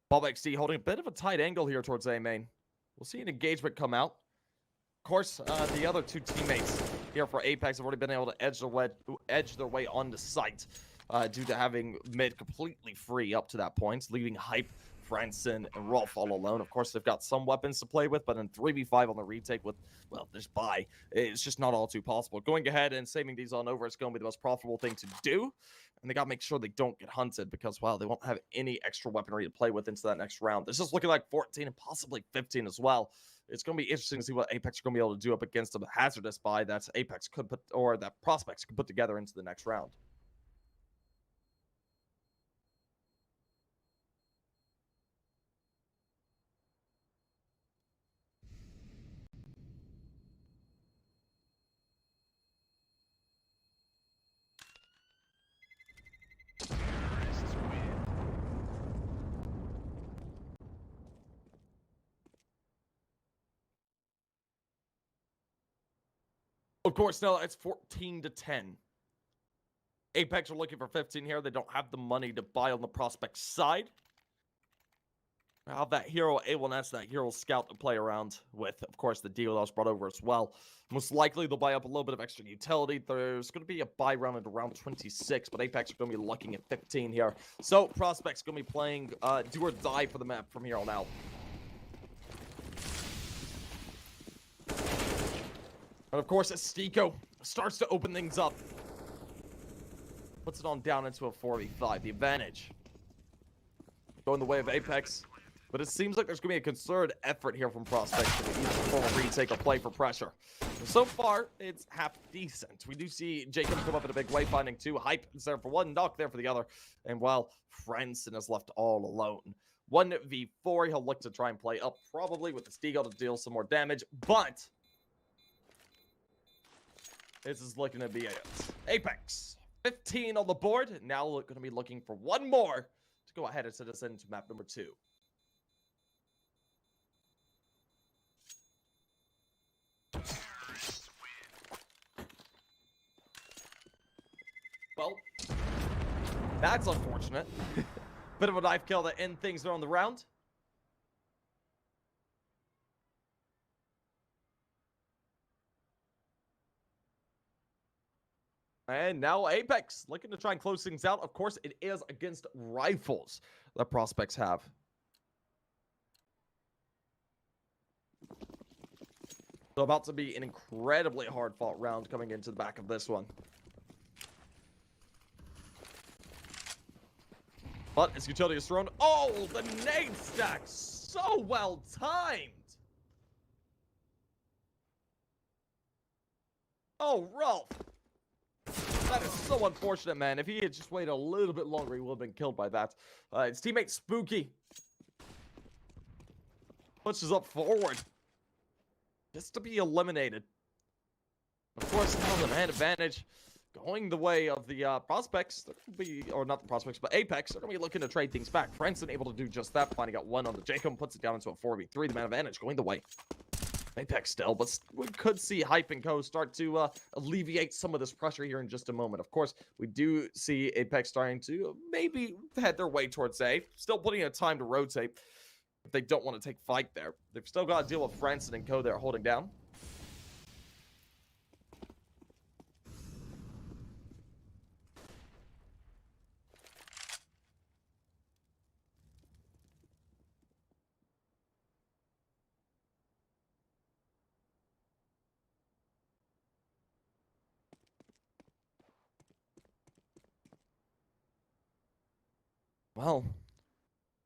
Bob XD holding a bit of a tight angle here towards A main. We'll see an engagement come out. Of course, the other two teammates here for Apeks have already been able to edge their way onto site due to having mid completely free up to that point, leaving Hype, Franson, and Rolf all alone. Of course, they've got some weapons to play with, but in 3v5 on the retake with, well, this buy, it's just not all too possible. Going ahead and saving these on over is going to be the most profitable thing to do. And they got to make sure they don't get hunted because, well, they won't have any extra weaponry to play with into that next round. This is looking like 14 and possibly 15 as well. It's going to be interesting to see what Apeks are going to be able to do up against a hazardous buy that Apeks could put, or that Prospects could put together into the next round. Of course, now it's 14-10. Apeks are looking for 15 here. They don't have the money to buy on the Prospect side. They have that hero A1S, that hero scout to play around with. Of course, the deal that was brought over as well. Most likely, they'll buy up a little bit of extra utility. There's going to be a buy round at around 26, but Apeks are going to be looking at 15 here. So, Prospect's going to be playing do or die for the map from here on out. And of course, as Stiko starts to open things up. puts it on down into a 4v5. The advantage going the way of Apeks, but it seems like there's going to be a concerted effort here from Prospects to either perform a retake or play for pressure. So far, it's half decent. We do see Jacob come up in a big way, finding 2. Hype is there for 1, Knock there for the other, and while Franson is left all alone. 1v4, he'll look to try and play up, probably with the Steagle to deal some more damage, but this is looking to be it. Apeks, 15 on the board, now going to be looking for 1 more to go ahead and send us into map number 2. Well, that's unfortunate. Bit of a knife kill to end things there on the round. And now Apeks looking to try and close things out. Of course, it is against rifles that Prospects have. So about to be an incredibly hard-fought round coming into the back of this one. But as utility is thrown, oh, the nade stack, so well timed. Oh, Rolf. That is so unfortunate, man. If he had just waited a little bit longer, he would have been killed by that. His teammate Spooky pushes up forward just to be eliminated. Of course, now the man advantage going the way of the Prospects. They're gonna be, or not the Prospects, but Apeks. They're going to be looking to trade things back. Franson able to do just that, finding out 1 on the Jacob, puts it down into a 4v3. The man advantage going the way Apeks still, but we could see Hype and Co start to alleviate some of this pressure here in just a moment. Of course, we do see Apeks starting to maybe head their way towards A. Still plenty of time to rotate if they don't want to take fight there. They've still got to deal with Franson and Co there holding down. Well,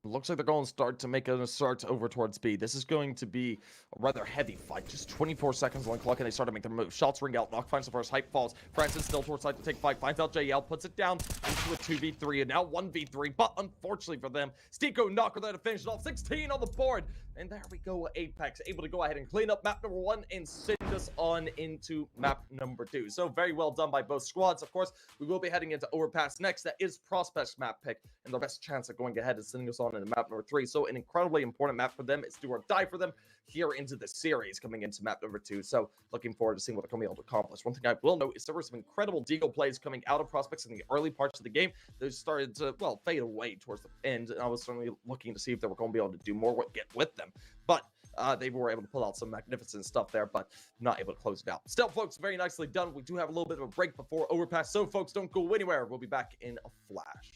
it looks like they're going to start to make an assault over towards B. This is going to be a rather heavy fight. Just 24 seconds on the clock, and they start to make their move. Shots ring out. Knock finds the first. Hype falls. Francis still towards side to take fight. Finds out JL. Puts it down into a 2v3, and now 1v3. But unfortunately for them, Steeko Knocker there to finish it off. 16 on the board. And there we go. Apeks able to go ahead and clean up map number 1 and send us on into map number 2. So very well done by both squads. Of course, we will be heading into Overpass next. That is Prospects map pick, and their best chance of going ahead and sending us on into map number 3. So an incredibly important map for them. It's do or die for them here into the series coming into map number 2. So looking forward to seeing what they're going to be able to accomplish. One thing I will note is there were some incredible Deagle plays coming out of Prospects in the early parts of the game. They started to, well, fade away towards the end, and I was certainly looking to see if they were going to be able to do more, get with them. But they were able to pull out some magnificent stuff there, but not able to close it out. Still, folks, very nicely done. We do have a little bit of a break before Overpass, so folks, don't go anywhere. We'll be back in a flash.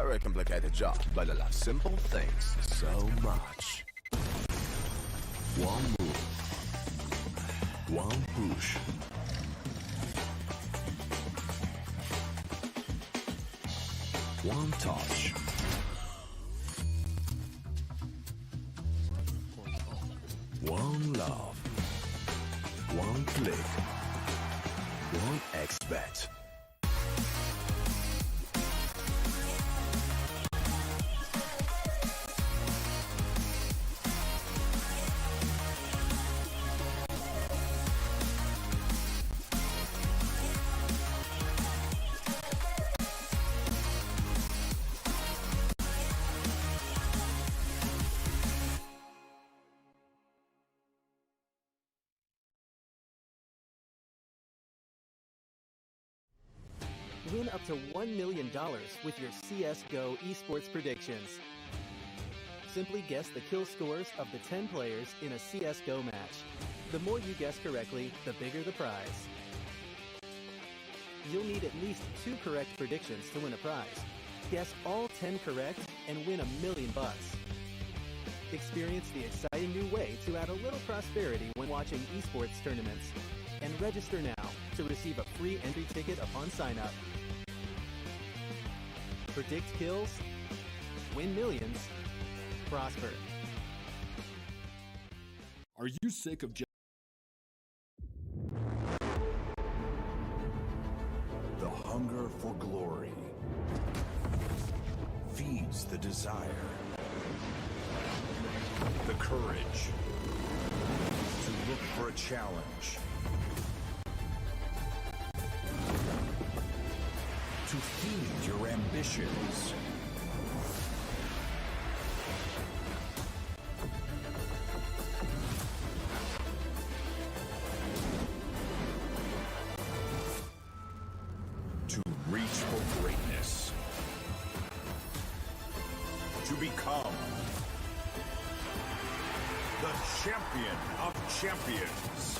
very complicated job, but I love simple things so much. One move, one push. One touch. One love. One click. One X-bet. Win up to $1 million with your CSGO esports predictions. Simply guess the kill scores of the 10 players in a CSGO match. The more you guess correctly, the bigger the prize. You'll need at least 2 correct predictions to win a prize. Guess all 10 correct and win $1 million. Experience the exciting new way to add a little prosperity when watching esports tournaments. And register now to receive a free entry ticket upon sign-up. Predict kills, win millions, prosper. Are you sick of just The hunger for glory feeds the desire, the courage to look for a challenge, to feed your ambitions. To reach for greatness. To become the champion of champions.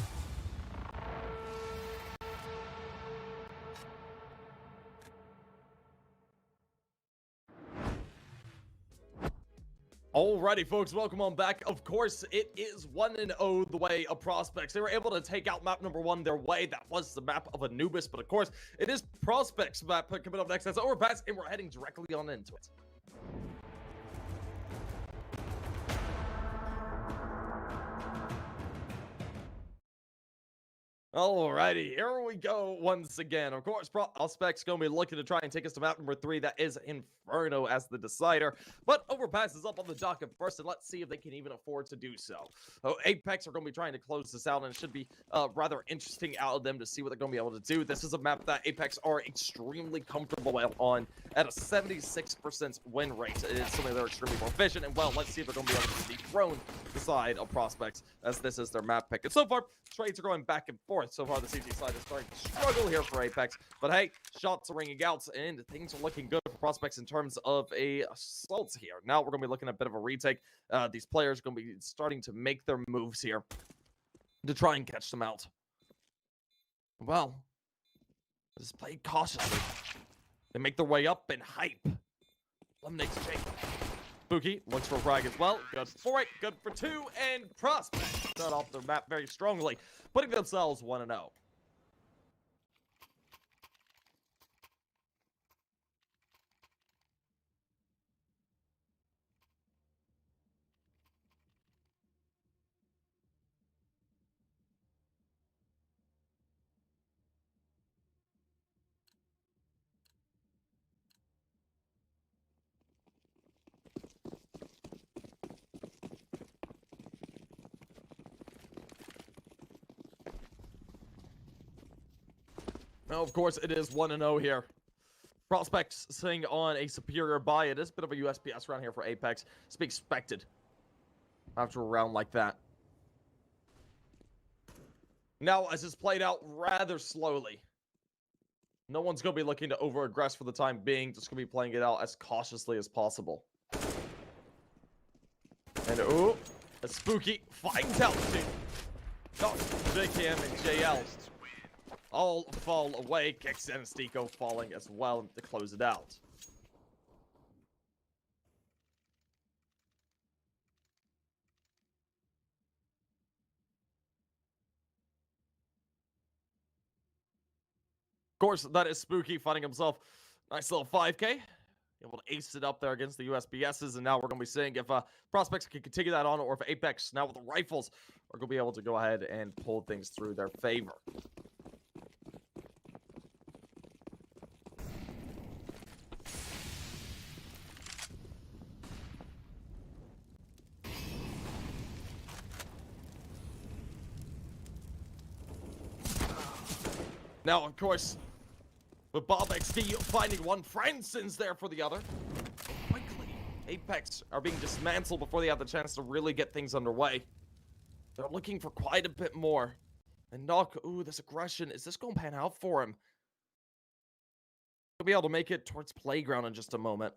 Alrighty, folks, welcome on back. Of course, it is 1-0 the way of Prospects. They were able to take out map number 1 their way. That was the map of Anubis, but of course, it is Prospects map coming up next. That's Overpass, and we're heading directly on into it. Alrighty, here we go once again. Of course, Prospects going to be looking to try and take us to map number 3. That is Inferno as the decider. But Overpass is up on the docket first, and let's see if they can even afford to do so. Apeks are going to be trying to close this out, and it should be rather interesting out of them to see what they're going to be able to do. This is a map that Apeks are extremely comfortable on at a 76% win rate. It is something they're extremely proficient, and well, let's see if they're going to be able to dethrone the side of Prospects, as this is their map pick. And so far, trades are going back and forth. So far, the CT side is starting to struggle here for Apeks. But hey, shots are ringing out, and things are looking good for Prospects in terms of a assault here. Now we're going to be looking at a bit of a retake. These players are going to be starting to make their moves here to try and catch them out. Well, just play cautiously. They make their way up and hype. Eliminates Jake. Spooky looks for a frag as well. Good for it. Good for 2. And Prospects start off their map very strongly, putting themselves 1-0. Now, of course, it is 1-0 here. Prospects sitting on a superior buy. It is a bit of a USPS round here for Apeks. It's to be expected after a round like that. Now, as it's played out rather slowly, no one's going to be looking to over-aggress for the time being. Just going to be playing it out as cautiously as possible. And, ooh, a Spooky finds out, dude. Dr. JKM and JL all fall away. Kicks and Stico falling as well to close it out. course, that is Spooky finding himself nice little 5K. Able to ace it up there against the USPSs, and now we're going to be seeing if Prospects can continue that on, or if Apeks, now with the rifles, are going to be able to go ahead and pull things through their favor. Now, of course, with Bob XD finding one, Franson's there for the other. Quickly, Apeks are being dismantled before they have the chance to really get things underway. They're looking for quite a bit more. And Knock, ooh, this aggression, is this going to pan out for him? He'll be able to make it towards Playground in just a moment.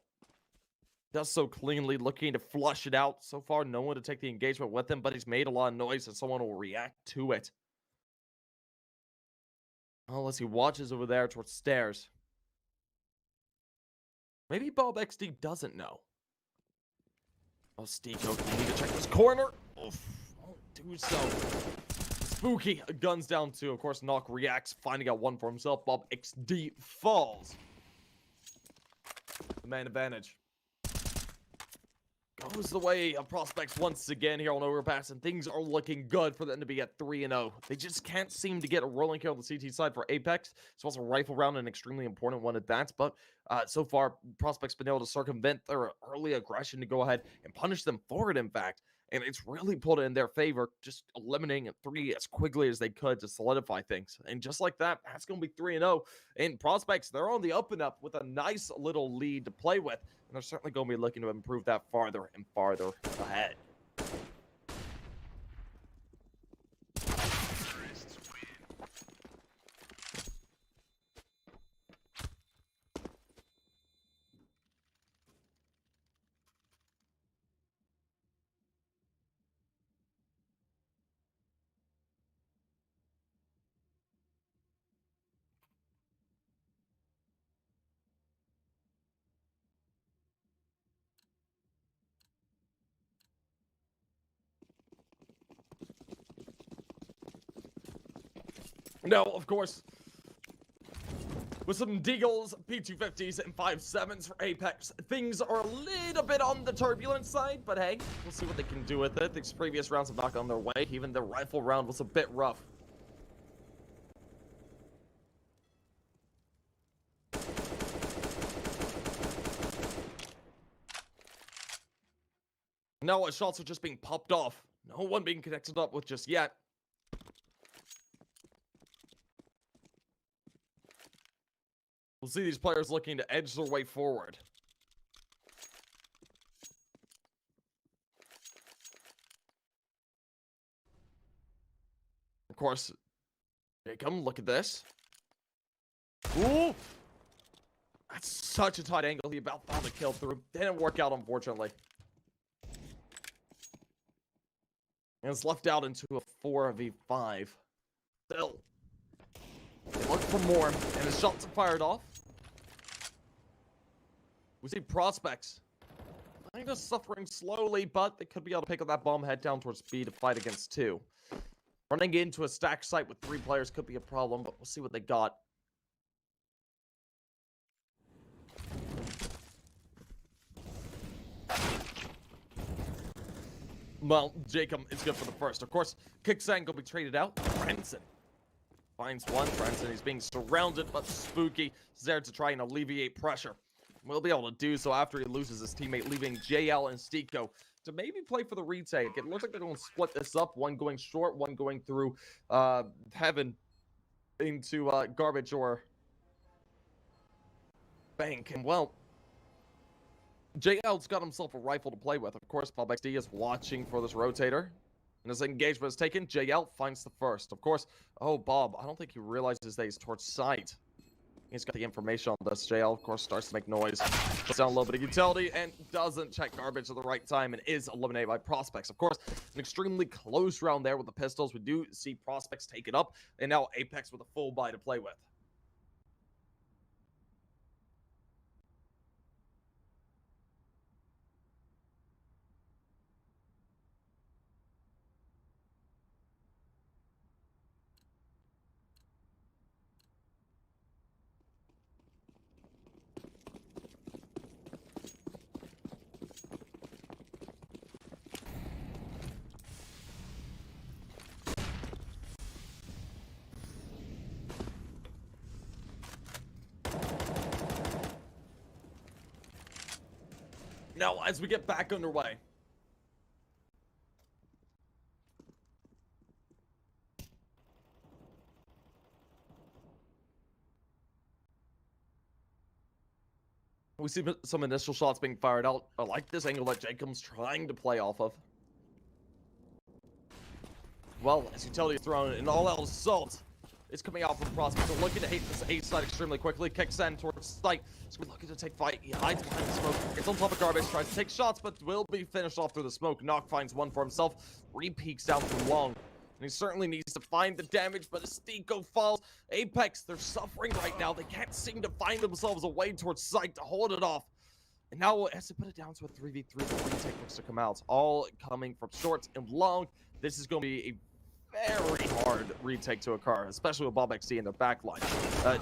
Does so cleanly, looking to flush it out. So far, no one to take the engagement with him, but he's made a lot of noise and someone will react to it. Unless he watches over there towards stairs. Maybe Bob XD doesn't know. Oh, Stiko, you need to check this corner. Oof, won't do so. Spooky, guns down too. Of course, Knock reacts, finding out one for himself. Bob XD falls. The man advantage goes the way of Prospects once again here on Overpass, and things are looking good for them to be at 3-0. They just can't seem to get a rolling kill on the CT side for Apeks. It's also a rifle round, an extremely important one at that, but so far, Prospects been able to circumvent their early aggression to go ahead and punish them for it, in fact. And it's really pulled in their favor, just eliminating 3 as quickly as they could to solidify things. And just like that, that's going to be 3-0. And Prospects, they're on the up and up with a nice little lead to play with. And they're certainly going to be looking to improve that farther and farther ahead. Now, of course, with some Deagles, P250s, and 5.7s for Apeks, things are a little bit on the turbulent side, but hey, we'll see what they can do with it. These previous rounds have not gone their way. Even the rifle round was a bit rough. Now, shots are just being popped off. No one being connected up with just yet. We'll see these players looking to edge their way forward. Of course, Jacob, look at this. Ooh! That's such a tight angle. He about found a kill through. Didn't work out, unfortunately. And it's left out into a 4v5. Still. They look for more, and his shots are fired off. We see Prospects kind of suffering slowly, but they could be able to pick up that bomb, head down towards B to fight against 2. Running into a stack site with 3 players could be a problem, but we'll see what they got. Well, Jacob is good for the first. Of course, Kicksang will be traded out. Branson finds one. Branson is being surrounded, but Spooky is there to try and alleviate pressure. We'll be able to do so after he loses his teammate, leaving JL and Stiko to maybe play for the retake. It looks like they're going to split this up. One going short, one going through heaven into garbage or bank. And well, JL's got himself a rifle to play with. Of course, Bob XD is watching for this rotator. And as engagement is taken, JL finds the first. Of course, oh, Bob, I don't think he realizes that he's towards sight. He's got the information on this. JL, of course, starts to make noise. Puts down a little bit of utility and doesn't check garbage at the right time and is eliminated by Prospects. Of course, an extremely close round there with the pistols. We do see Prospects take it up. And now Apeks with a full buy to play with. Now, as we get back underway. We see some initial shots being fired out. I like this angle that Jacob's trying to play off of. Well, as utility is thrown, an all-out assault is coming out from Prospect. They're looking to hate this H side extremely quickly. Kicks in towards Sight. So we're looking to take fight. He hides behind the smoke. It's on top of Garbage. Tries to take shots, but will be finished off through the smoke. Knock finds one for himself. Re-peeks down through Long. And he certainly needs to find the damage, but as Stiko falls, Apeks, they're suffering right now. They can't seem to find themselves a way towards Sight to hold it off. And now as they put it down to a 3v3, the retake looks to come out. All coming from short and long. This is going to be a very hard retake to occur, especially with Bob XD in their backline.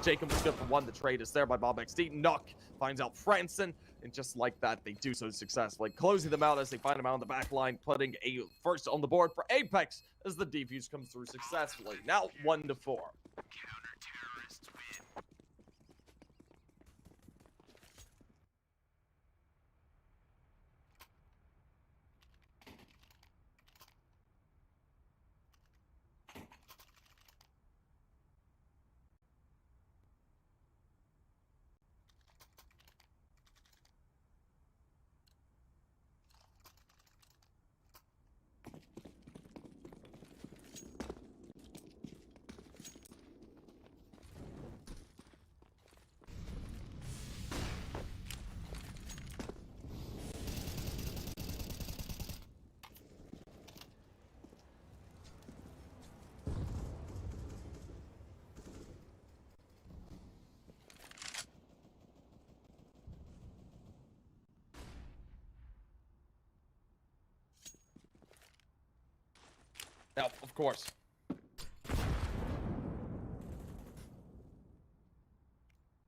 Jacob was good for one. The trade is there by Bob XD. Knock finds out Franson, and just like that, they do so successfully, closing them out as they find him out on the backline, putting a first on the board for Apeks as the defuse comes through successfully. Now 1-4. Now, of course,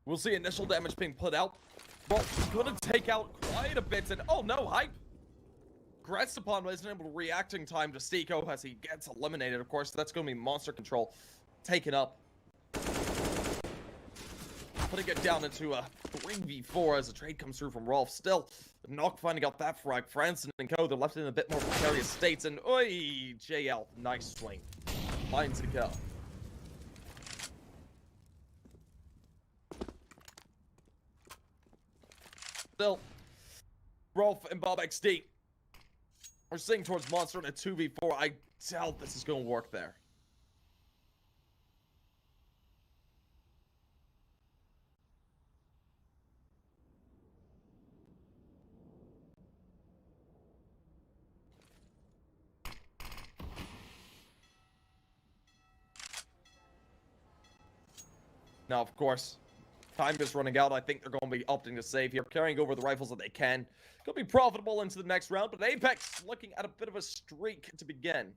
we'll see initial damage being put out. Well, gonna take out quite a bit, and oh no, Hype! Gressed upon isn't able to reacting time to Stiko as he gets eliminated. Of course, that's gonna be Monster Control taken up. Putting it down into a 3v4 as a trade comes through from Rolf. Still, Knock finding out that frag. Franson and Co. They're left in a bit more precarious states. And oi, JL, nice swing. Finds the kill. Still, Rolf and Bob XD are sitting towards Monster in a 2v4. I doubt this is going to work there. Now, of course, time is running out. I think they're going to be opting to save here, carrying over the rifles that they can. Could be profitable into the next round, but Apeks looking at a bit of a streak to begin.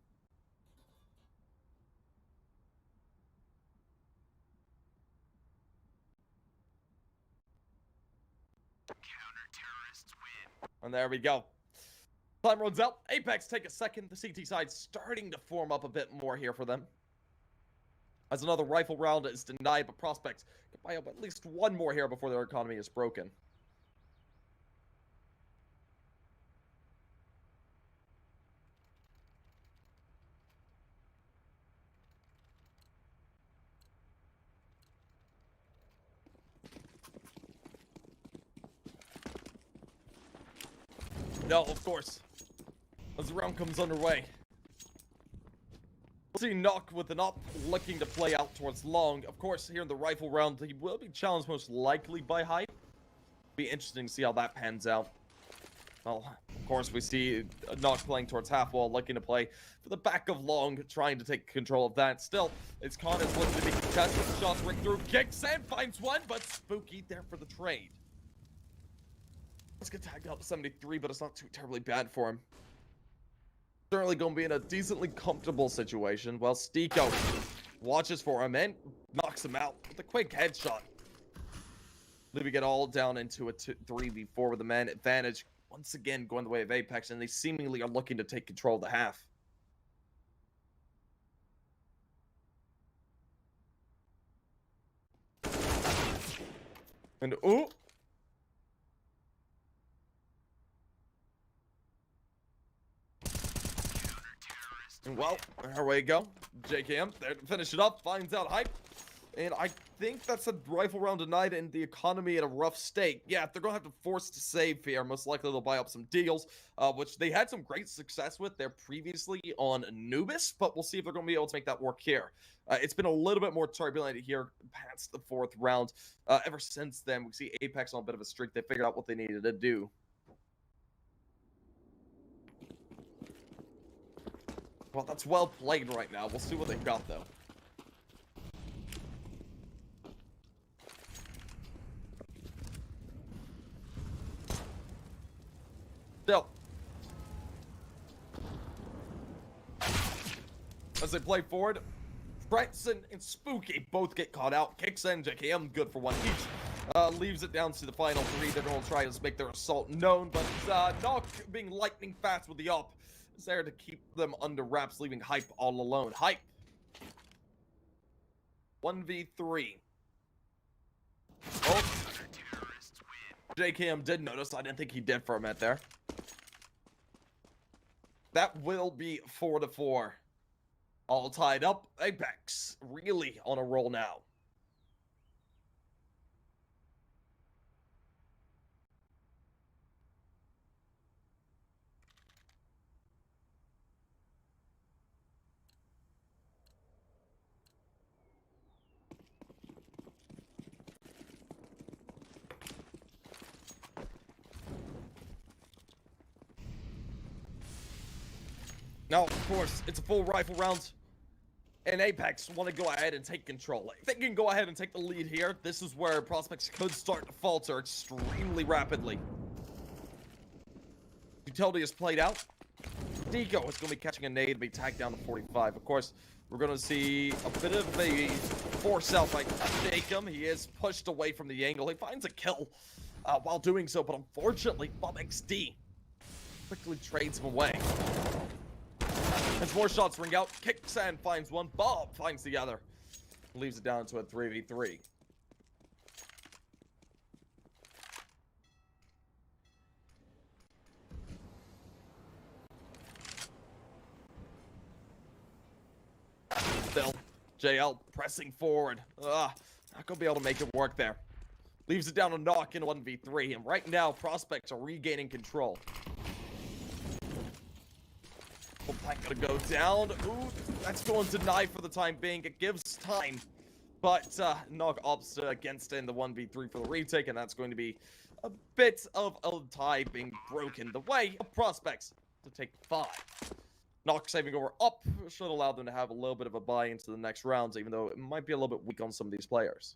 Counter-terrorists win. And there we go. Time runs out. Apeks take a second. The CT side starting to form up a bit more here for them. As another rifle round is denied, but Prospects can buy up at least one more here before their economy is broken. No, of course. As the round comes underway. We'll see Knock with an up looking to play out towards Long. Of course, here in the rifle round, he will be challenged most likely by Hype. Be interesting to see how that pans out. Well, of course, we see Knock playing towards half wall, looking to play for the back of Long, trying to take control of that. Still, it's Con is looking to be contested. Shots ring through, kicks and finds one, but Spooky there for the trade. Let's get tagged out to 73, but it's not too terribly bad for him. Certainly going to be in a decently comfortable situation. Well, Stiko watches for him and knocks him out with a quick headshot. Leaving it all down into a 3v4 with a man advantage. Once again, going the way of Apeks, and they seemingly are looking to take control of the half. And ooh. And well, there we go. JKM there to finish it up, finds out Hype. And I think that's a rifle round denied and the economy in a rough state. Yeah, they're going to have to force to save here. Most likely they'll buy up some deals, which they had some great success with there previously on Anubis, but we'll see if they're going to be able to make that work here. It's been a little bit more turbulent here past the 4th round. Ever since then, we see Apeks on a bit of a streak. They figured out what they needed to do. Well, that's well played right now. We'll see what they've got, though. Still. As they play forward, Bretson and Spooky both get caught out. Kicks in, JKM good for one each. Leaves it down to the final 3. They're going to try to make their assault known, but Nock being lightning fast with the up is there to keep them under wraps, leaving Hype all alone. Hype. 1v3. Oh. JKM did notice. I didn't think he did for a minute there. That will be 4-4. All tied up. Apeks really on a roll now. Now, of course, it's a full rifle round, and Apeks want to go ahead and take control. If they can go ahead and take the lead here, this is where prospects could start to falter extremely rapidly. Utility is played out. Deco is going to be catching a nade and be tagged down to 45. Of course, we're going to see a bit of a force out by Jacob. He is pushed away from the angle. He finds a kill while doing so, but unfortunately, Bob XD quickly trades him away. As more shots ring out, kicks and finds one. Bob finds the other. Leaves it down to a 3v3. Still, JL pressing forward. Not gonna be able to make it work there. Leaves it down to Knock in 1v3. And right now, prospects are regaining control. Black gonna go down. Ooh, that's going to deny for the time being. It gives time. But Nog opts against in the 1v3 for the retake, and that's going to be a bit of a tie being broken the way of prospects to take 5. Nog saving over up should allow them to have a little bit of a buy into the next rounds, even though it might be a little bit weak on some of these players.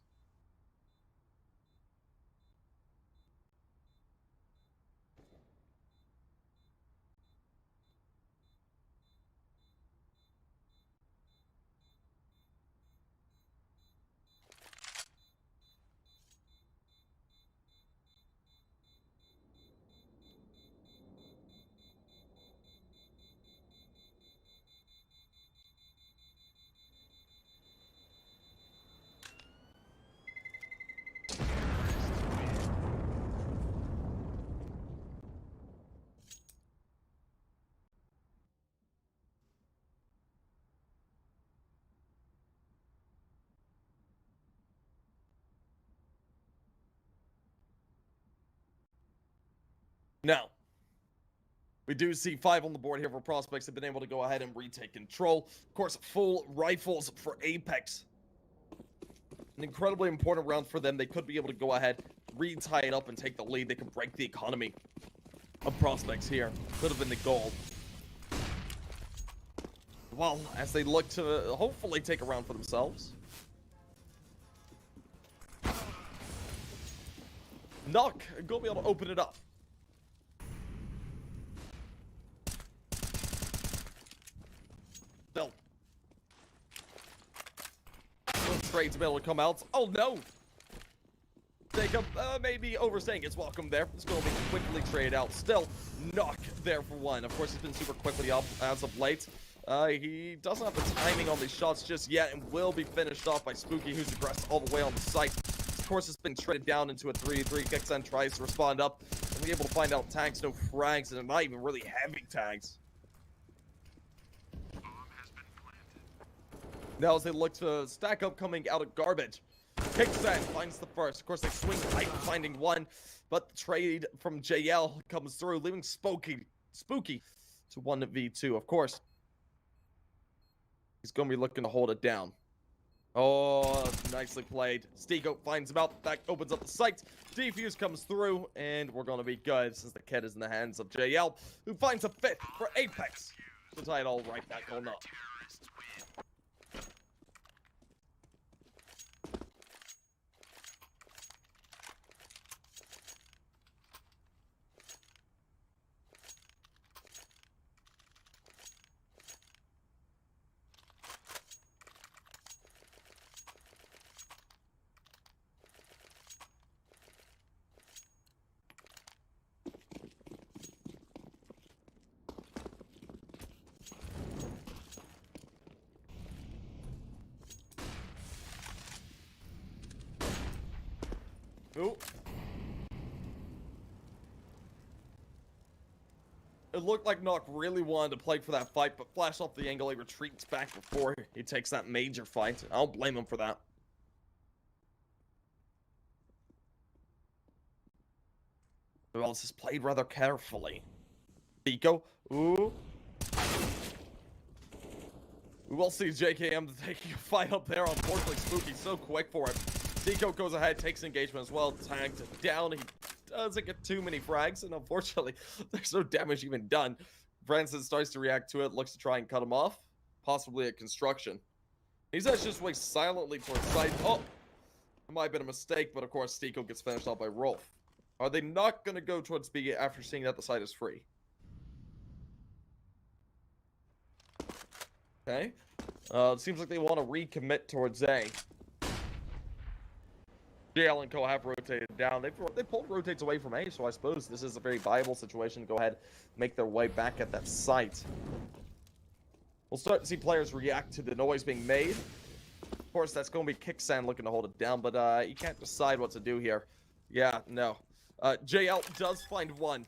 Now, we do see 5 on the board here for prospects. Have been able to go ahead and retake control. Of course, full rifles for Apeks. An incredibly important round for them. They could be able to go ahead, re-tie it up, and take the lead. They can break the economy of prospects here. Could have been the goal. Well, as they look to hopefully take a round for themselves. Knock, gonna be able to open it up. Still. Trade to be able to come out. Oh no! Jacob maybe overstaying his welcome there. It's going to be quickly traded out. Still, Knock there for one. Of course, he's been super quickly up as of late. He doesn't have the timing on these shots just yet and will be finished off by Spooky, who's aggressed all the way on the site. Of course, it's been traded down into a 3-3. Kixen tries to respond up and be able to find out tags, no frags, and not even really heavy tags. Now as they look to stack up coming out of garbage. Kickset finds the first. Of course, they swing tight, finding one. But the trade from JL comes through, leaving Spooky to 1v2. Of course, he's going to be looking to hold it down. Oh, nicely played. Stigo finds him out. That opens up the sight. Defuse comes through, and we're going to be good since the kid is in the hands of JL, who finds a fifth for Apeks to tie it all right back on up. Ooh. It looked like Nock really wanted to play for that fight, but flash off the angle, he retreats back before he takes that major fight. I don't blame him for that. Who else has played rather carefully? Pico. Ooh. We will see JKM taking a fight up there. Unfortunately, Spooky's so quick for it. Zico goes ahead, takes engagement as well, tagged down. He doesn't get too many frags, and unfortunately, there's no damage even done. Branson starts to react to it, looks to try and cut him off, possibly at construction. He's actually just way silently towards side. Oh, it might have been a mistake, but of course, Stico gets finished off by Rolf. Are they not going to go towards B after seeing that the side is free? Okay. It seems like they want to recommit towards A. JL and Co have rotated down. They pulled rotates away from A, so I suppose this is a very viable situation to go ahead and make their way back at that site. We'll start to see players react to the noise being made. Of course, that's going to be Kicksan looking to hold it down, but you can't decide what to do here. Yeah, no. JL does find one.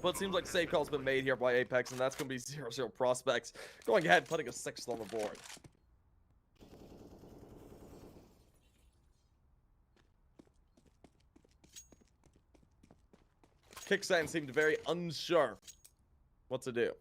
But it seems like safe call's been made here by Apeks, and that's going to be 0-0 prospects. Going ahead, putting a 6th on the board. Kicksan seemed very unsure what to do.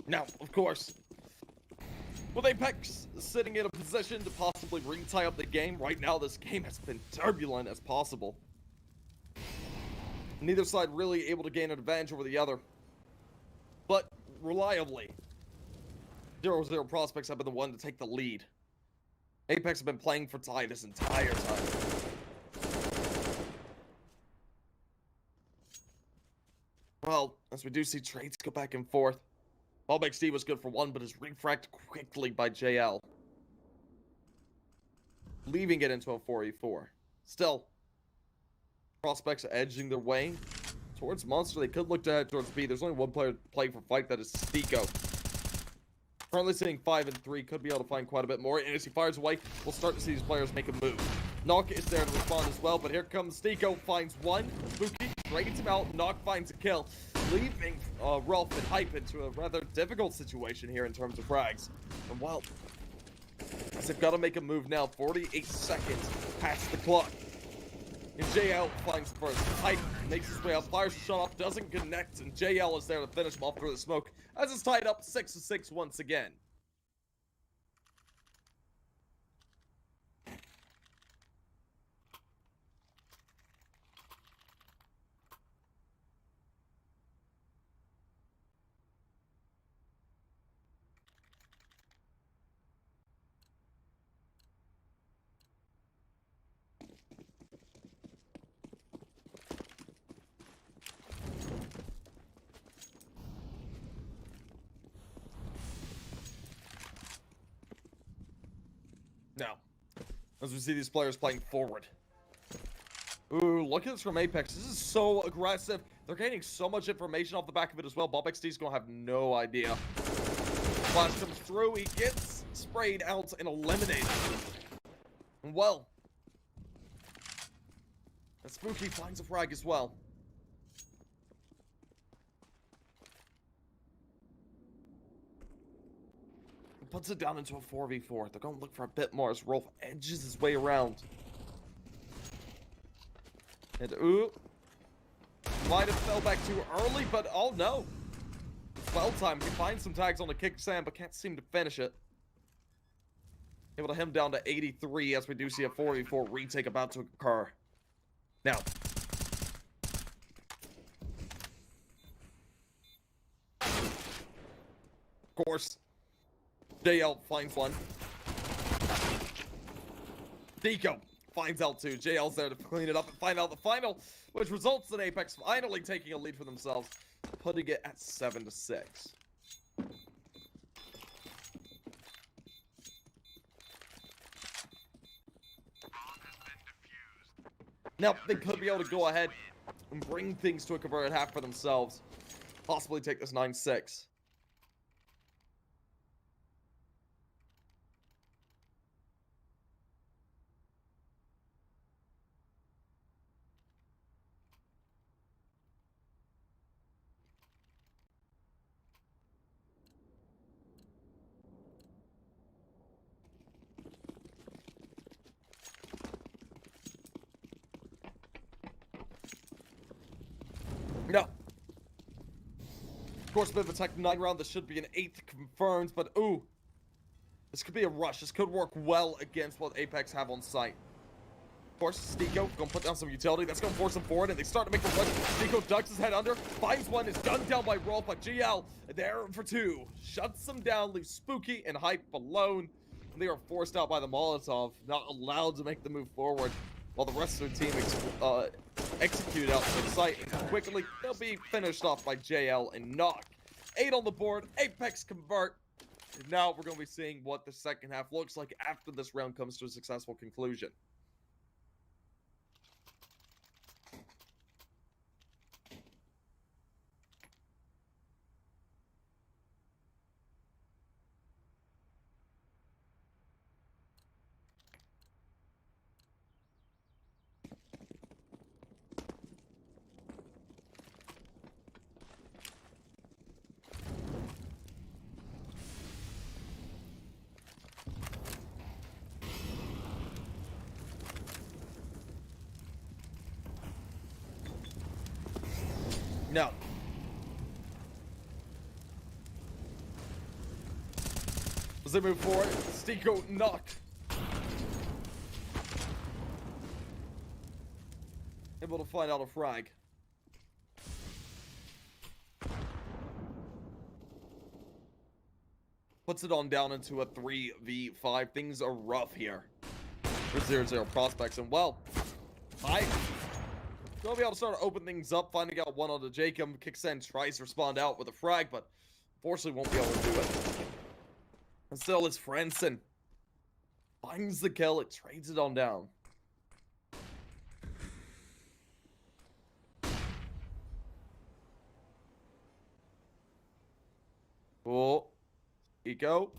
Now, of course, with Apeks sitting in a position to possibly retie up the game, right now this game has been turbulent as possible. Neither side really able to gain an advantage over the other. But, reliably, 0-0 prospects have been the one to take the lead. Apeks have been playing for tie this entire time. Well, as we do see trades go back and forth. Apeks D was good for one, but is refracked quickly by JL. Leaving it into a 4v4. Still, prospects edging their way towards Monster. They could look to head towards B. There's only one player playing for fight, that is Stico. Currently sitting 5 and 3, could be able to find quite a bit more. And as he fires away, we'll start to see these players make a move. Nock is there to respond as well, but here comes Stico, finds one. Spooky trades him out. Nock finds a kill, leaving Rolf and Hype into a rather difficult situation here in terms of frags. And well, as they've got to make a move now, 48 seconds past the clock. And JL finds the first. Hype makes his way out, fires a shot off, doesn't connect, and JL is there to finish him off through the smoke, as it's tied up 6-6 once again. as we see these players playing forward. Ooh, look at this from Apeks. This is so aggressive. They're gaining so much information off the back of it as well. BobXD's gonna have no idea. Flash comes through. He gets sprayed out and eliminated. And well, and Spooky finds a frag as well. He puts it down into a 4v4. They're going to look for a bit more as Rolf edges his way around. And ooh, might have fell back too early, but oh no. It's well timed. He finds some tags on the kickstand, but can't seem to finish it. Able to hem down to 83 as we do see a 4v4 retake about to occur. Now, of course, JL finds one. Deco finds out two. JL's there to clean it up and find out the final, which results in Apeks finally taking a lead for themselves, putting it at 7-6. Now, they could be able to go ahead and bring things to a converted half for themselves. Possibly take this 9-6. No. Of course, a bit of a tech 9 round. This should be an 8th confirmed, but ooh. This could be a rush. This could work well against what Apeks have on site. Of course, Stico gonna put down some utility. That's gonna force him forward, and they start to make the rush. Stico ducks his head under, finds one, is gunned down by Rolf, but GL there for 2. Shuts them down, leaves Spooky and Hype alone. And they are forced out by the Molotov, not allowed to make the move forward, while the rest of their team execute out to the site, and quickly they'll be finished off by JL and Knock. 8 on the board, Apeks convert. And now we're going to be seeing what the second half looks like after this round comes to a successful conclusion. No. As they move forward, Stico Knock. Able to find out a frag. Puts it on down into a 3v5. Things are rough here for 0-0 prospects. And well, they'll be able to start to open things up, finding out one onto Jacob. Kickstand tries to respond out with a frag, but unfortunately won't be able to do it. And still, it's Franson. Finds the kill, it trades it on down. Oh, Eco.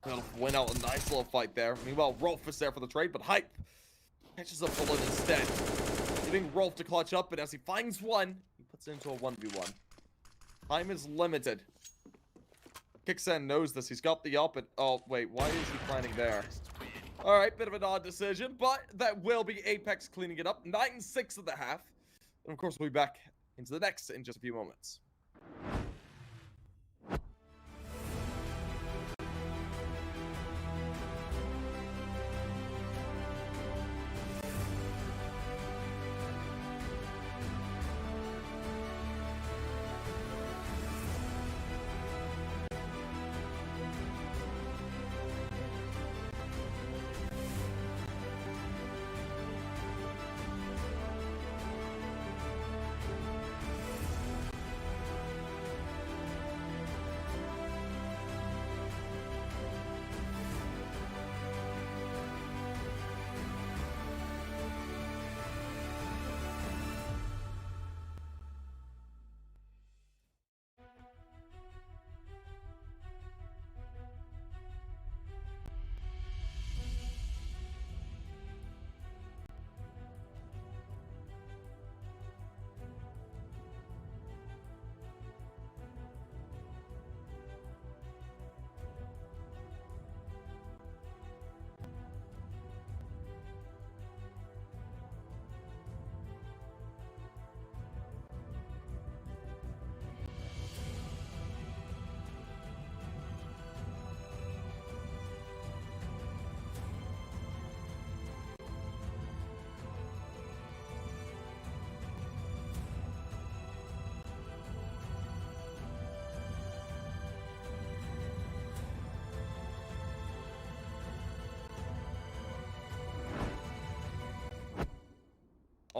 Gonna win out a nice little fight there. Meanwhile, Rolf is there for the trade, but Hype catches a bullet instead. Getting Rolf to clutch up, and as he finds one, he puts it into a 1v1. Time is limited. Kickstand knows this. He's got the up and... Oh, wait. Why is he planning there? Alright, bit of an odd decision, but that will be Apeks cleaning it up. 9-6 of the half. And of course, we'll be back into the next in just a few moments.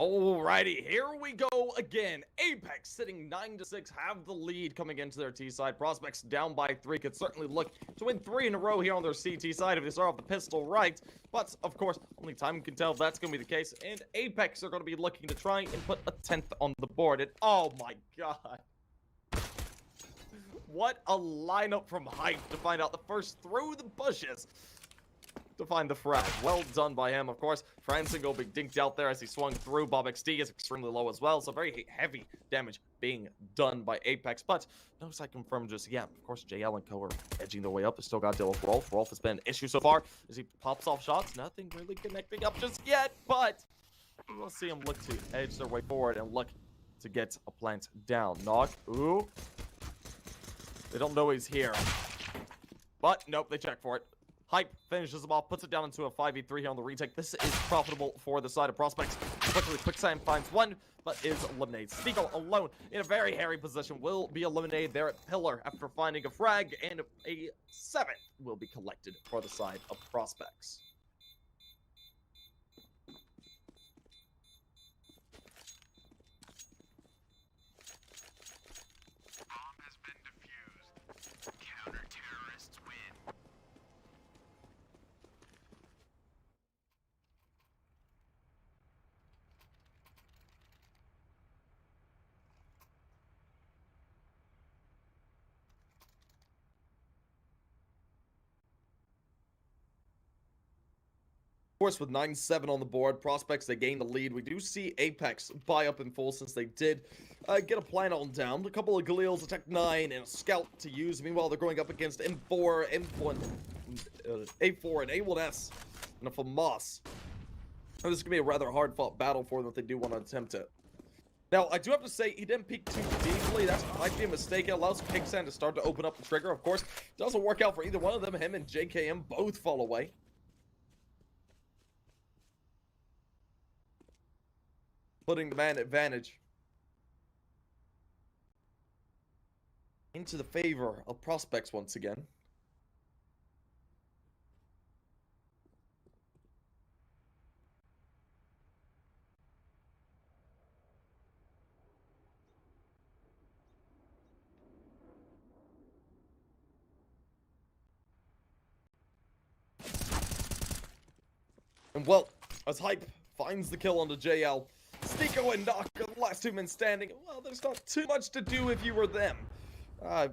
Alrighty, here we go again. Apeks sitting 9-6, have the lead coming into their T side. Prospects down by 3, could certainly look to win 3 in a row here on their CT side if they start off the pistol right. But, of course, only time can tell if that's going to be the case. And Apeks are going to be looking to try and put a 10th on the board. And, oh my god. What a lineup from Hype to find out the first through the bushes to find the frag. Well done by him, of course. Franson will be dinked out there as he swung through. Bob XD is extremely low as well, so very heavy damage being done by Apeks, but no side confirmed just yet. Of course, JL and Co are edging their way up. They still got to deal with Rolf. Rolf has been an issue so far as he pops off shots. Nothing really connecting up just yet, but we'll see him look to edge their way forward and look to get a plant down. Knock. Ooh. They don't know he's here. But, nope, they check for it. Hype finishes him off, puts it down into a 5v3 here on the retake. This is profitable for the side of Prospects. Quickly, Quicksand finds one, but is eliminated. Stigo alone in a very hairy position will be eliminated there at Pillar after finding a frag, and a 7 will be collected for the side of Prospects. Of course, with 9-7 on the board, Prospects, they gain the lead. We do see Apeks buy up in full since they did get a plan on down. A couple of Galeals, a Tech 9, and a Scout to use. Meanwhile, they're going up against M4, M1, A4, and A1S, and a FAMAS. This is going to be a rather hard-fought battle for them if they do want to attempt it. Now, I do have to say, he didn't peek too deeply. That might be a mistake. It allows Quicksand to start to open up the trigger. Of course, doesn't work out for either one of them. Him and JKM both fall away. Putting the man advantage into the favor of Prospects once again. And well, as Hype finds the kill onto JL, Stico and Knock are the last 2 men standing. Well, there's not too much to do if you were them.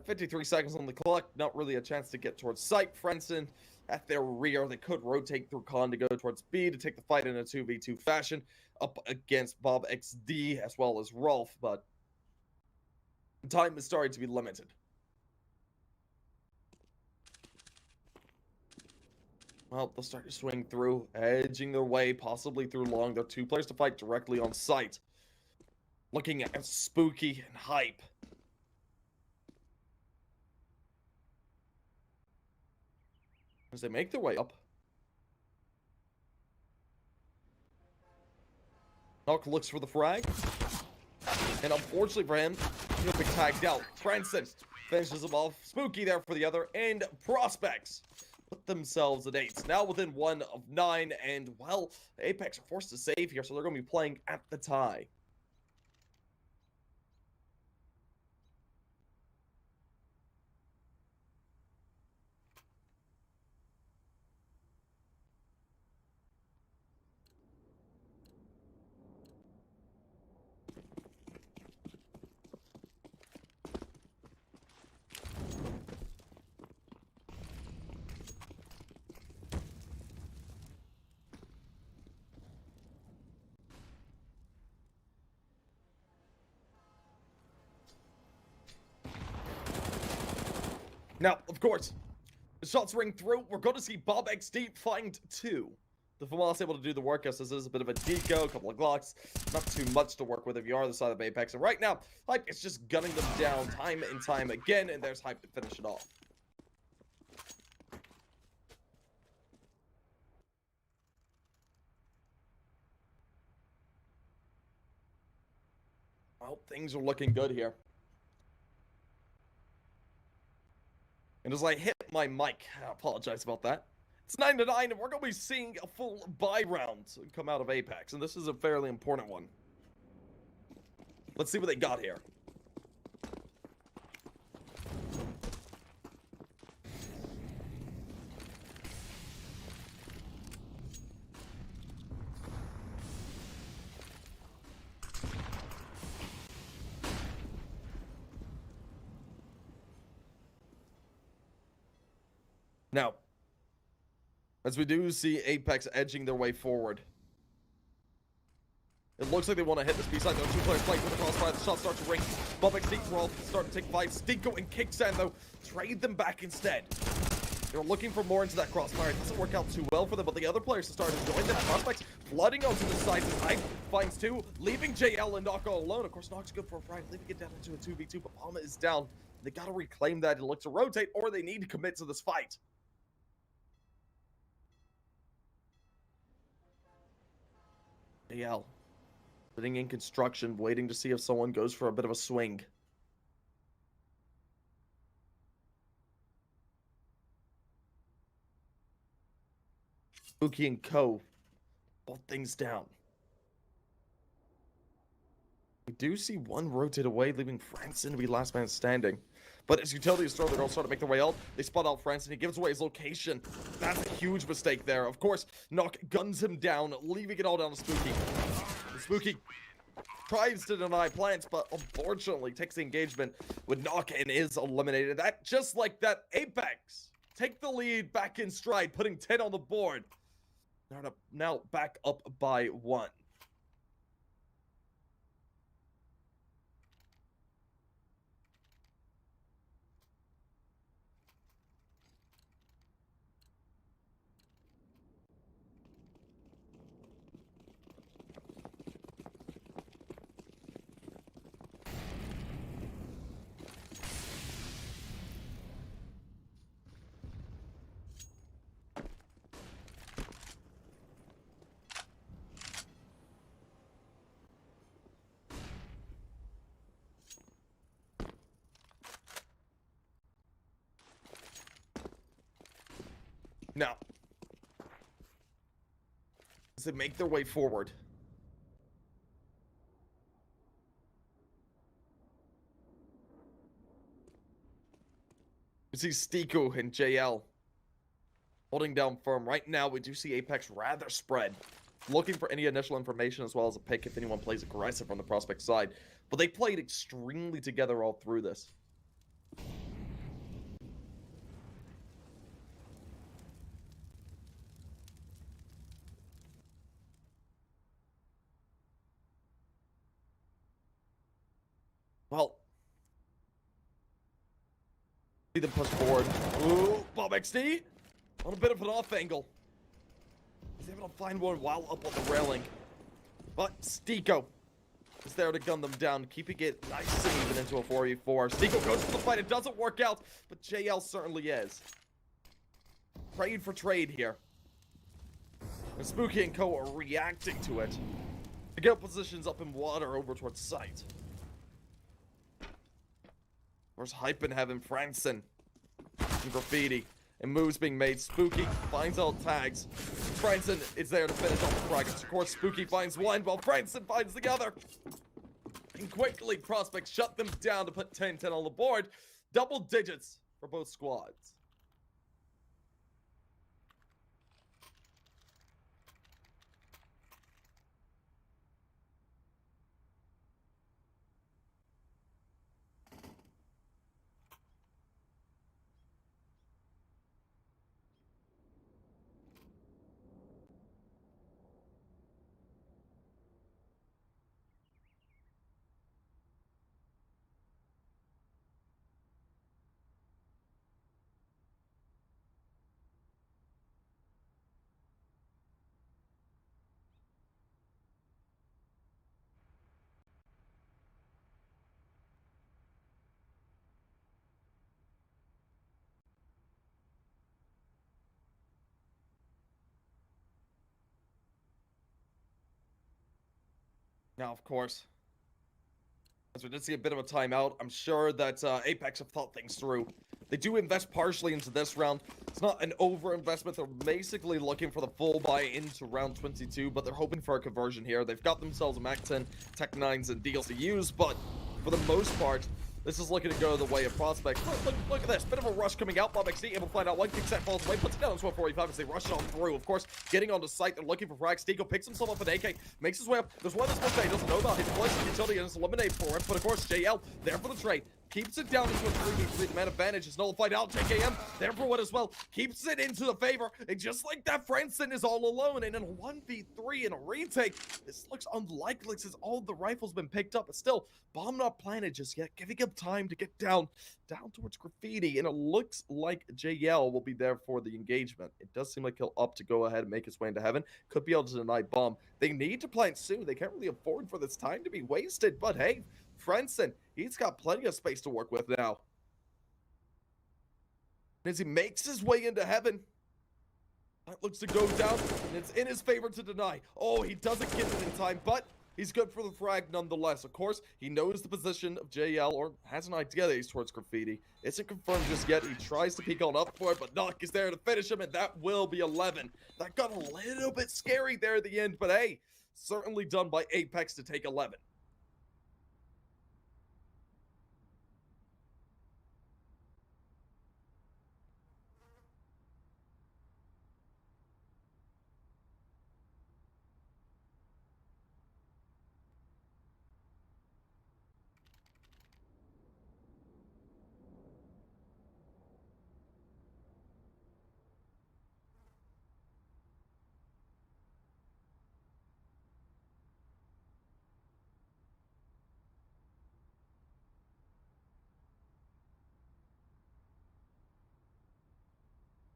53 seconds on the clock. Not really a chance to get towards site. Franson at their rear. They could rotate through Con to go towards B to take the fight in a 2v2 fashion up against Bob XD as well as Rolf, but time is starting to be limited. Well, they'll start to swing through, edging their way, possibly through long. There are 2 players to fight directly on site. Looking at Spooky and Hype. As they make their way up. Knock looks for the frag. And unfortunately for him, he'll be tagged out. Franson finishes him off. Spooky there for the other. And Prospects put themselves at 8. Now within 1 of 9, and well, Apeks are forced to save here, so they're going to be playing at the tie. Now, of course, the shots ring through. We're going to see Bob XD find 2. The FAMAS able to do the work, as this is a bit of a deco, a couple of Glocks. Not too much to work with if you are the side of Apeks. And right now, Hype is just gunning them down time and time again, and there's Hype to finish it off. Well, things are looking good here. And as I hit my mic, I apologize about that. It's 9-9, and we're going to be seeing a full buy round come out of Apeks, and this is a fairly important one. Let's see what they got here. Now, as we do see Apeks edging their way forward. It looks like they want to hit this B-side, though. Two players playing with the crossfire. The shot starts to ring. Apeks roll, starting to take fight. Stinko and Kicksand, though, trade them back instead. They were looking for more into that crossfire. It doesn't work out too well for them, but the other players have started to join them. Prospects flooding onto the side. Tonight finds two, leaving JL and Knock all alone. Of course, Knock's good for a frag, leaving it down into a 2v2, but Palma is down. They got to reclaim that and look to rotate, or they need to commit to this fight. JL sitting in construction, waiting to see if someone goes for a bit of a swing. Spooky and Co. both things down. We do see one rotate away, leaving Franson to be last man standing. But as Utilities throw, they're going to start to make their way out. They spot out Franson. He gives away his location. That's a huge mistake there. Of course, Knock guns him down, leaving it all down to Spooky. Spooky tries to deny plants, but unfortunately takes the engagement with Knock and is eliminated. That, just like that, Apeks take the lead back in stride, putting 10 on the board. Now back up by 1. Now, as they make their way forward, we see Stiko and JL holding down firm. Right now, we do see Apeks rather spread, looking for any initial information as well as a pick if anyone plays aggressive on the prospect side. But they played extremely together all through this. Well, see them push forward. Ooh, Bob XD on a bit of an off angle. He's able to find one while up on the railing. But Stiko is there to gun them down, keeping it nice and even into a 4v4. Stiko goes for the fight. It doesn't work out, but JL certainly is. Trade for trade here. And Spooky and Co are reacting to it. To get positions up in water over towards site. Where's Hype in Heaven? Franson. And Graffiti. And moves being made. Spooky finds out tags. Franson is there to finish off the fragments. Of course, Spooky finds one while Franson finds the other. And quickly, Prospects shut them down to put 10-10 on the board. Double digits for both squads. Now, of course, as we did see a bit of a timeout, I'm sure that Apeks have thought things through. They do invest partially into this round. It's not an over-investment. They're basically looking for the full buy into round 22, but they're hoping for a conversion here. They've got themselves a Mac 10, Tech 9s, and deals to use, but for the most part, this is looking to go the way of Prospect. Look at this. Bit of a rush coming out. Apeks able to find out one kick set falls away, puts it down to 145 as they rush on through. Of course, getting onto site, they're looking for frags. Deagle picks himself up an AK, makes his way up. There's one that's Monte. He doesn't know about his place utility and it's eliminated for it. But of course, JL there for the trade. Keeps it down into a 3v3. The man advantage is nullified out. JKM there for what as well. Keeps it into the favor. And just like that, Franson is all alone. And in a 1v3 in a retake, this looks unlikely since all the rifles been picked up. But still, bomb not planted just yet. Giving him time to get down towards Graffiti. And it looks like JL will be there for the engagement. It does seem like he'll opt to go ahead and make his way into heaven. Could be able to deny bomb. They need to plant soon. They can't really afford for this time to be wasted. But hey, Franson, he's got plenty of space to work with now. As he makes his way into heaven, that looks to go down, and it's in his favor to deny. Oh, he doesn't get it in time, but he's good for the frag nonetheless. Of course, he knows the position of JL, or has an idea that he's towards Graffiti. Isn't confirmed just yet. He tries to peek on up for it, but Knock is there to finish him, and that will be 11. That got a little bit scary there at the end, but hey, certainly done by Apeks to take 11.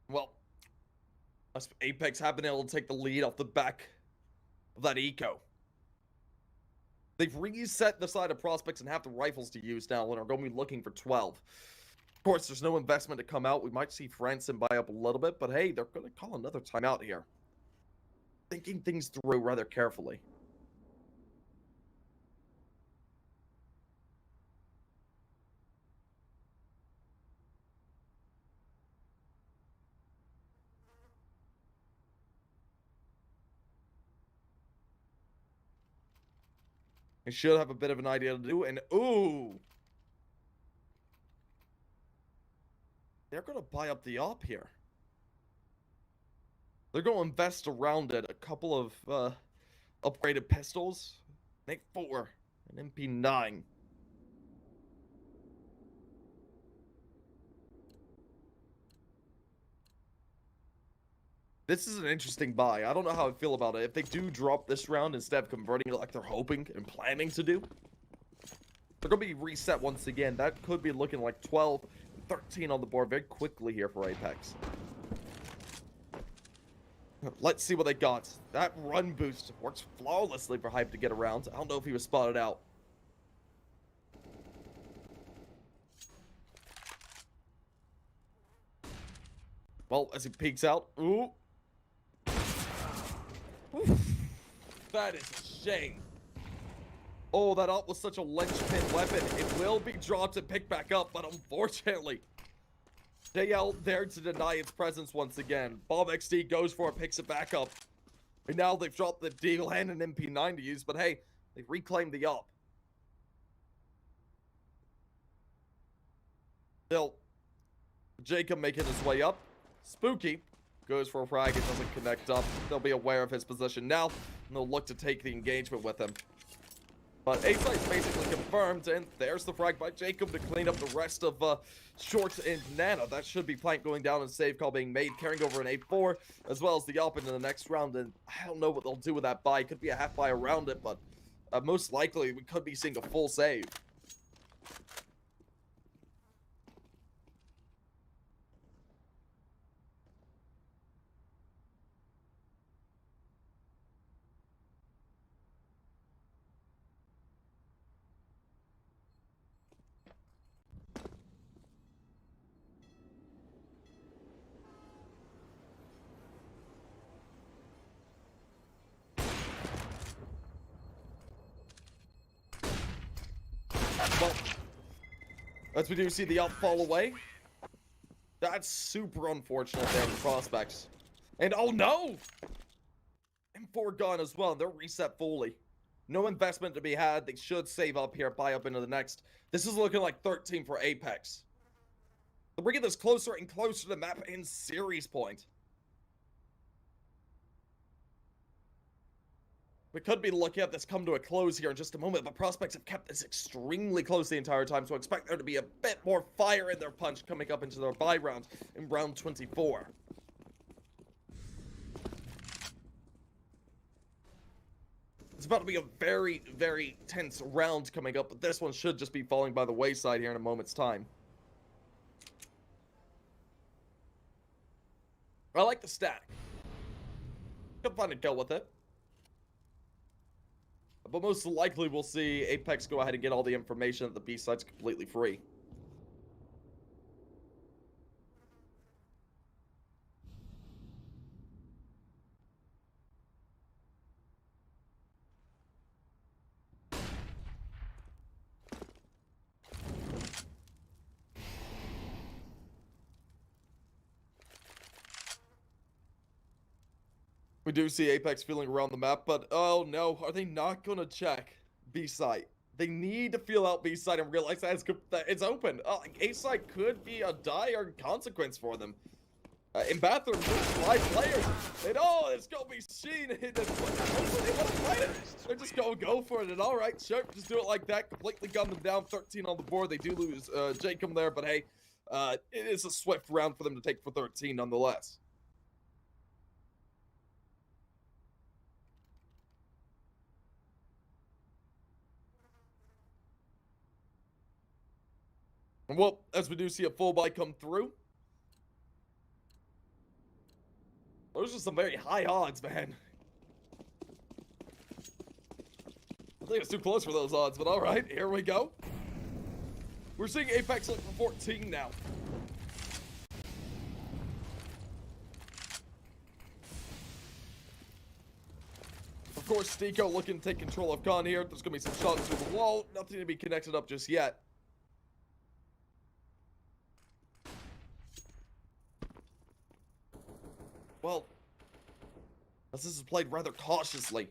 Well, Apeks have been able to take the lead off the back of that eco. They've reset the side of prospects and have the rifles to use now and are going to be looking for 12. Of course, there's no investment to come out. We might see Franson buy up a little bit, but hey, they're going to call another timeout here. Thinking things through rather carefully. They should have a bit of an idea to do, and ooh! They're going to buy up the op here. They're going to invest around it. A couple of upgraded pistols. Make 4. An MP9. This is an interesting buy. I don't know how I feel about it. If they do drop this round instead of converting it like they're hoping and planning to do, they're going to be reset once again. That could be looking like 12, 13 on the board very quickly here for Apeks. Let's see what they got. That run boost works flawlessly for Hype to get around. I don't know if he was spotted out. Well, as he peeks out, ooh. Oof. That is a shame. Oh, that op was such a linchpin weapon. It will be dropped and picked back up, but unfortunately, JL there to deny its presence once again. Bomb XD goes for it, picks it back up. And now they've dropped the deal and an MP9 to use, but hey, they've reclaimed the op. Still, Jacob making his way up. Spooky goes for a frag, it doesn't connect up. They'll be aware of his position now, and they'll look to take the engagement with him. But A-site's basically confirmed, and there's the frag by Jacob to clean up the rest of Short and Nana. That should be Plank going down and save call being made, carrying over an A4, as well as the op into the next round, and I don't know what they'll do with that buy. It could be a half buy around it, but most likely we could be seeing a full save. Well, as we do see the up fall away, That's super unfortunate there for prospects. And oh no! M4 gone as well. They're reset fully. No investment to be had. They should save up here, buy up into the next. This is looking like 13 for Apeks. They're bringing this closer and closer to the map in series point. We could be looking at this come to a close here in just a moment, but prospects have kept this extremely close the entire time, so I expect there to be a bit more fire in their punch coming up into their bye round in round 24. It's about to be a very, very tense round coming up, but this one should just be falling by the wayside here in a moment's time. I like the stack. Could find a go with it. But most likely we'll see Apeks go ahead and get all the information that the B side's completely free. We do see Apeks feeling around the map, but oh no, are they not gonna check B side? They need to feel out B side and realize that it's open. A side could be a dire consequence for them. In bathroom, live players, and oh, it's gonna be seen. They want to fight it. They're just gonna go for it, and all right, sure, just do it like that. Completely gun them down. 13 on the board. They do lose Jacob there, but hey, it is a swift round for them to take for 13 nonetheless. Well, as we do see a full buy come through. Those are some very high odds, man. I think it's too close for those odds, but alright, here we go. We're seeing Apeks look for 14 now. Of course, Stiko looking to take control of Khan here. There's going to be some shots through the wall. Nothing to be connected up just yet. Well, this is played rather cautiously.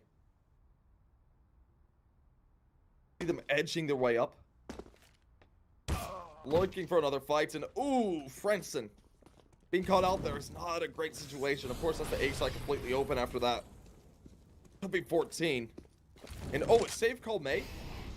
See them edging their way up. Looking for another fight, and ooh, Frenson. Being caught out there is not a great situation. Of course, that's the A side completely open after that. Could be 14. And oh, a save call made?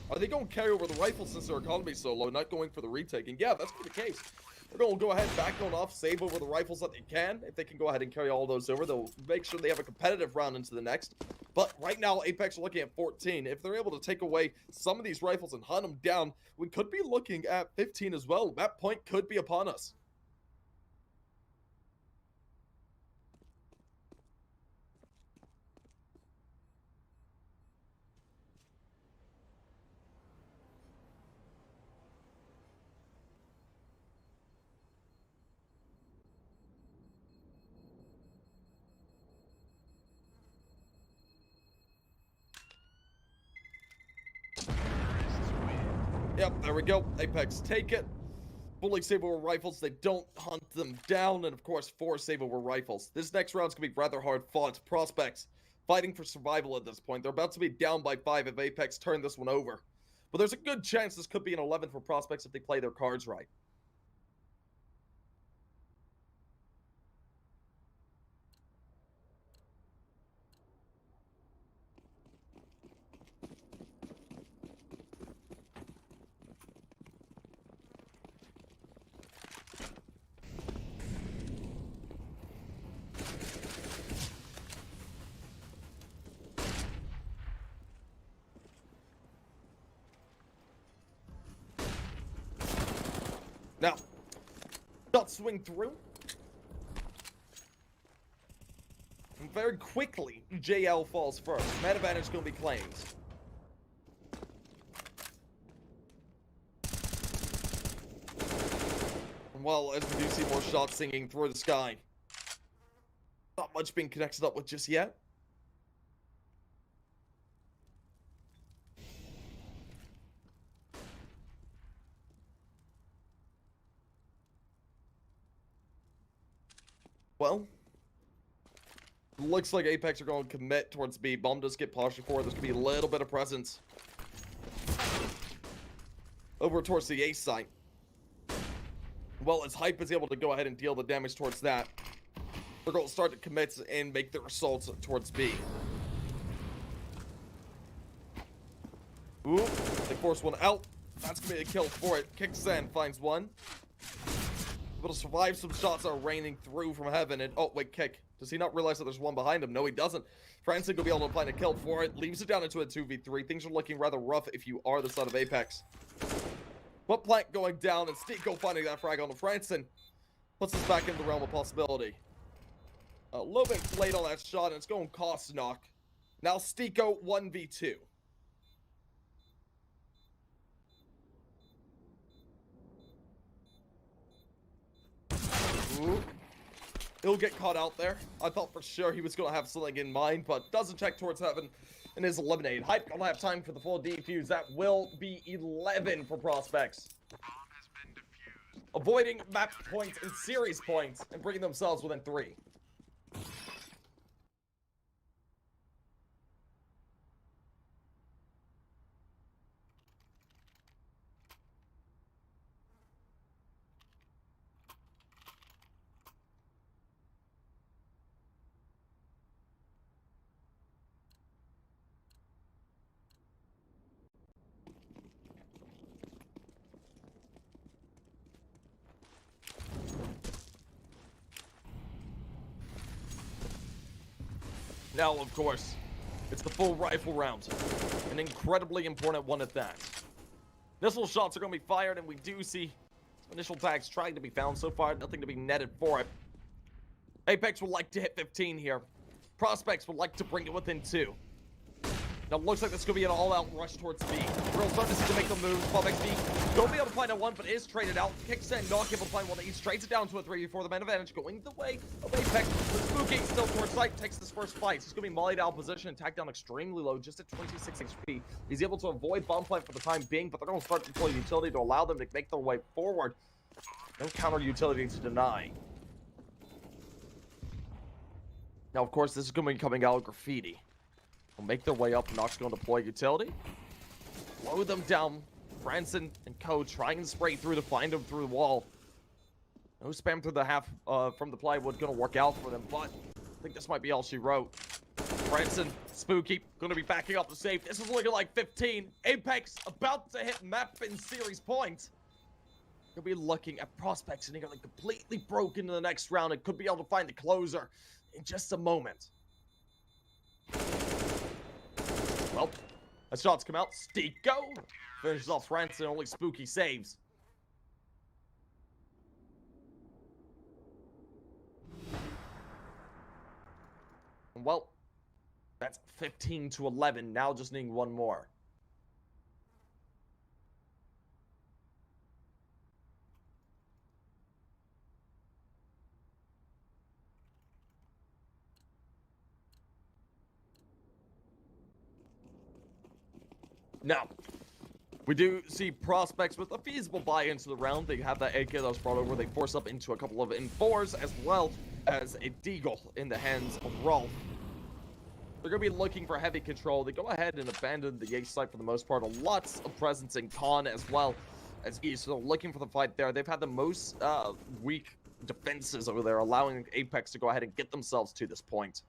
Are they going to carry over the rifle since their economy is so low, not going for the retake? And yeah, that's the case. They're going to go ahead, back on off, save over the rifles that they can. If they can go ahead and carry all those over, they'll make sure they have a competitive round into the next. But right now, Apeks are looking at 14. If they're able to take away some of these rifles and hunt them down, we could be looking at 15 as well. That point could be upon us. Yep, there we go. Apeks take it. Fully save over rifles. They don't hunt them down. And of course, 4 save over rifles. This next round's going to be rather hard fought. Prospects fighting for survival at this point. They're about to be down by 5 if Apeks turn this one over. But there's a good chance this could be an 11 for Prospects if they play their cards right. Now, shot swing through. And very quickly, JL falls first. Man advantage going to be claimed. Well, as we do see more shots singing through the sky. Not much being connected up with just yet. well, looks like Apeks are going to commit towards B. Bomb does get partially forward. There's going to be a little bit of presence over towards the A site. Well, as Hype is able to go ahead and deal the damage towards that, they're going to start to commit and make their assaults towards B. Ooh, they force one out. That's going to be a kill for it. Kicksan finds one. Able to survive some shots that are raining through from heaven. And oh, wait, Kick. Does he not realize that there's one behind him? No, he doesn't. Francis will be able to find a kill for it. Leaves it down into a 2v3. Things are looking rather rough if you are the side of Apeks. But Plank going down and Stiko finding that frag on the Franson puts us back in the realm of possibility. A little bit late on that shot, and it's going cost knock. Now Stiko 1v2. Ooh. He'll get caught out there. I thought for sure he was going to have something in mind, but doesn't check towards heaven and is eliminated. Hype don't have time for the full defuse. That will be 11 for Prospects. Avoiding map points and series points and bringing themselves within 3. Now, of course, it's the full rifle round. An incredibly important one at that. Missile shots are going to be fired, and we do see initial tags trying to be found. So far, nothing to be netted for it. Apeks would like to hit 15 here. Prospects would like to bring it within 2. Now, it looks like this is going to be an all-out rush towards B. We're starting to see them make the moves. Apeks B don't be able to find a 1, but is traded out. Kickstand not able to find one. He trades it down to a 3 before the man advantage going the way of Apeks. The Spooky still towards sight, takes this first fight. He's going to be mollied out of position and tacked down extremely low, just at 26 HP. He's able to avoid bomb plant for the time being, but they're going to start to deploy utility to allow them to make their way forward. No counter utility to deny. Now, of course, this is going to be coming out of Graffiti. Will make their way up. Nox going to deploy utility. Slow them down. Branson and Co trying to spray through to find them through the wall. No spam through the half from the plywood going to work out for them, but I think this might be all she wrote. Branson, Spooky, going to be backing up the safe. This is looking like 15. Apeks about to hit map and series points. You'll be looking at Prospects and they're going to completely broke into the next round and could be able to find the closer in just a moment. Well, as shots come out, Stiko finishes off Francis and only Spooky saves. Well, that's 15 to 11. Now just needing one more. Now, we do see Prospects with a feasible buy into the round. They have that AK that was brought over. They force up into a couple of M4s as well as a Deagle in the hands of Rolf. They're going to be looking for heavy control. They go ahead and abandon the A site for the most part. Lots of presence in Con as well as E. So they're looking for the fight there. They've had the most weak defenses over there, allowing Apeks to go ahead and get themselves to this point.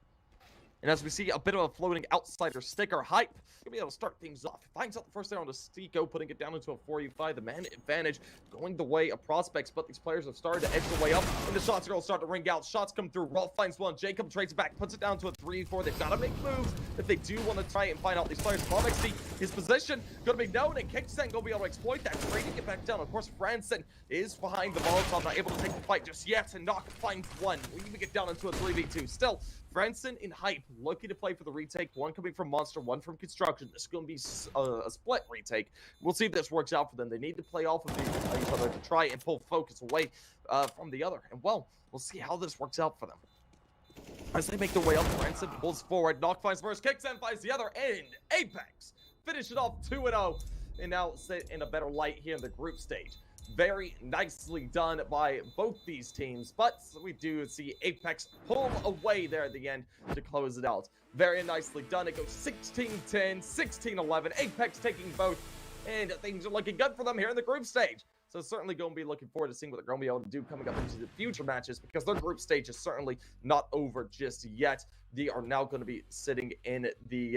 And as we see a bit of a floating outsider sticker, Hype gonna be able to start things off. Finds out the first down on Stiko, putting it down into a 4v5. The man advantage going the way of Prospects, but these players have started to edge their way up, and the shots are gonna start to ring out. Shots come through. Rolf finds one. Jacob trades it back, puts it down to a 3v4. They've got to make moves if they do want to try and find out these players. Prospects see his position gonna be known, and Kickstand gonna be able to exploit that, trading it back down. Of course, Franson is behind the Molotov, not able to take the fight just yet, and Nock finds one. We even get down into a 3v2. Still, Franson and Hype looking to play for the retake. One coming from Monster, one from Construction. This is going to be a split retake. We'll see if this works out for them. They need to play off of each other to try and pull focus away from the other. And, well, we'll see how this works out for them. As they make their way up, Franson pulls forward. Nock finds first, kicks and finds the other. And Apeks finish it off 2-0. And now sit in a better light here in the group stage. Very nicely done by both these teams, but we do see Apeks pull away there at the end to close it out. Very nicely done. It goes 16-10, 16-11. Apeks taking both, and things are looking good for them here in the group stage. So certainly going to be looking forward to seeing what they're going to be able to do coming up into the future matches, because their group stage is certainly not over just yet. They are now going to be sitting in the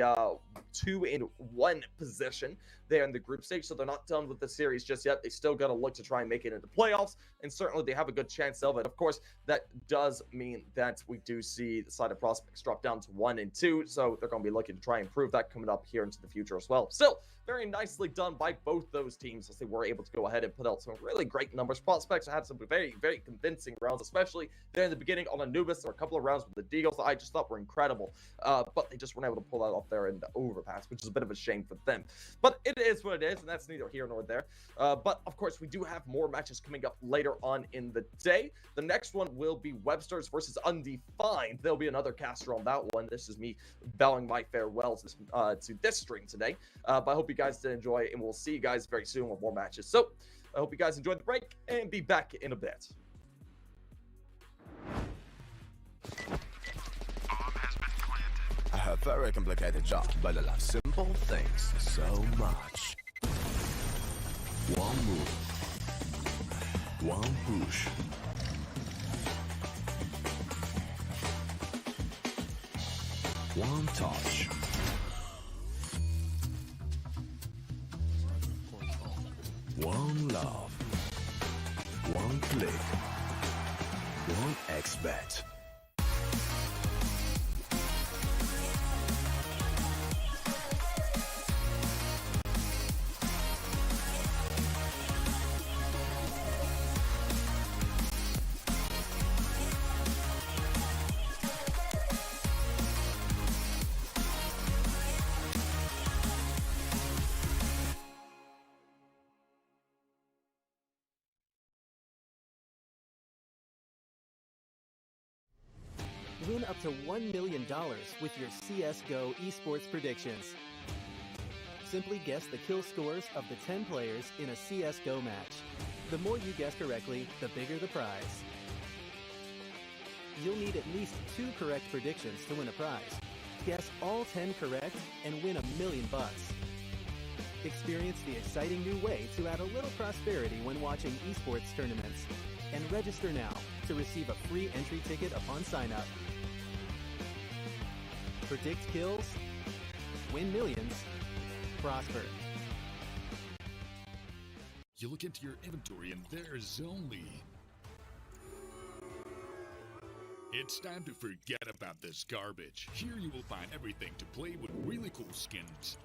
2-1 position there in the group stage, so they're not done with the series just yet. They still got to look to try and make it into playoffs, and certainly they have a good chance of it. Of course, that does mean that we do see the side of prospects drop down to 1 and 2, so they're going to be looking to try and improve that coming up here into the future as well. Still, very nicely done by both those teams as they were able to go ahead and put out some really great numbers. Prospects had some very, very convincing rounds, especially there in the beginning on Anubis. There were a couple of rounds with the Deagles that I just thought were incredible, but they just weren't able to pull that off there in the overpass, which is a bit of a shame for them. But it is what it is, and that's neither here nor there. But of course, we do have more matches coming up later on in the day. The next one will be Websters versus Undefined. There'll be another caster on that one. This is me bowing my farewells to this stream today. But I hope you guys did enjoy, and we'll see you guys very soon with more matches. So I hope you guys enjoyed the break, and be back in a bit. I have very complicated job, but I love simple things so much. One move, one push. One touch. One love. One click. One XBet. Win up to $1 million with your CSGO esports predictions. Simply guess the kill scores of the 10 players in a CSGO match. The more you guess correctly, the bigger the prize. You'll need at least 2 correct predictions to win a prize. Guess all 10 correct and win $1 million. Experience the exciting new way to add a little prosperity when watching esports tournaments. And register now to receive a free entry ticket upon sign-up. Predict kills, win millions, prosper. You look into your inventory and there's only... It's time to forget about this garbage. Here you will find everything to play with really cool skins.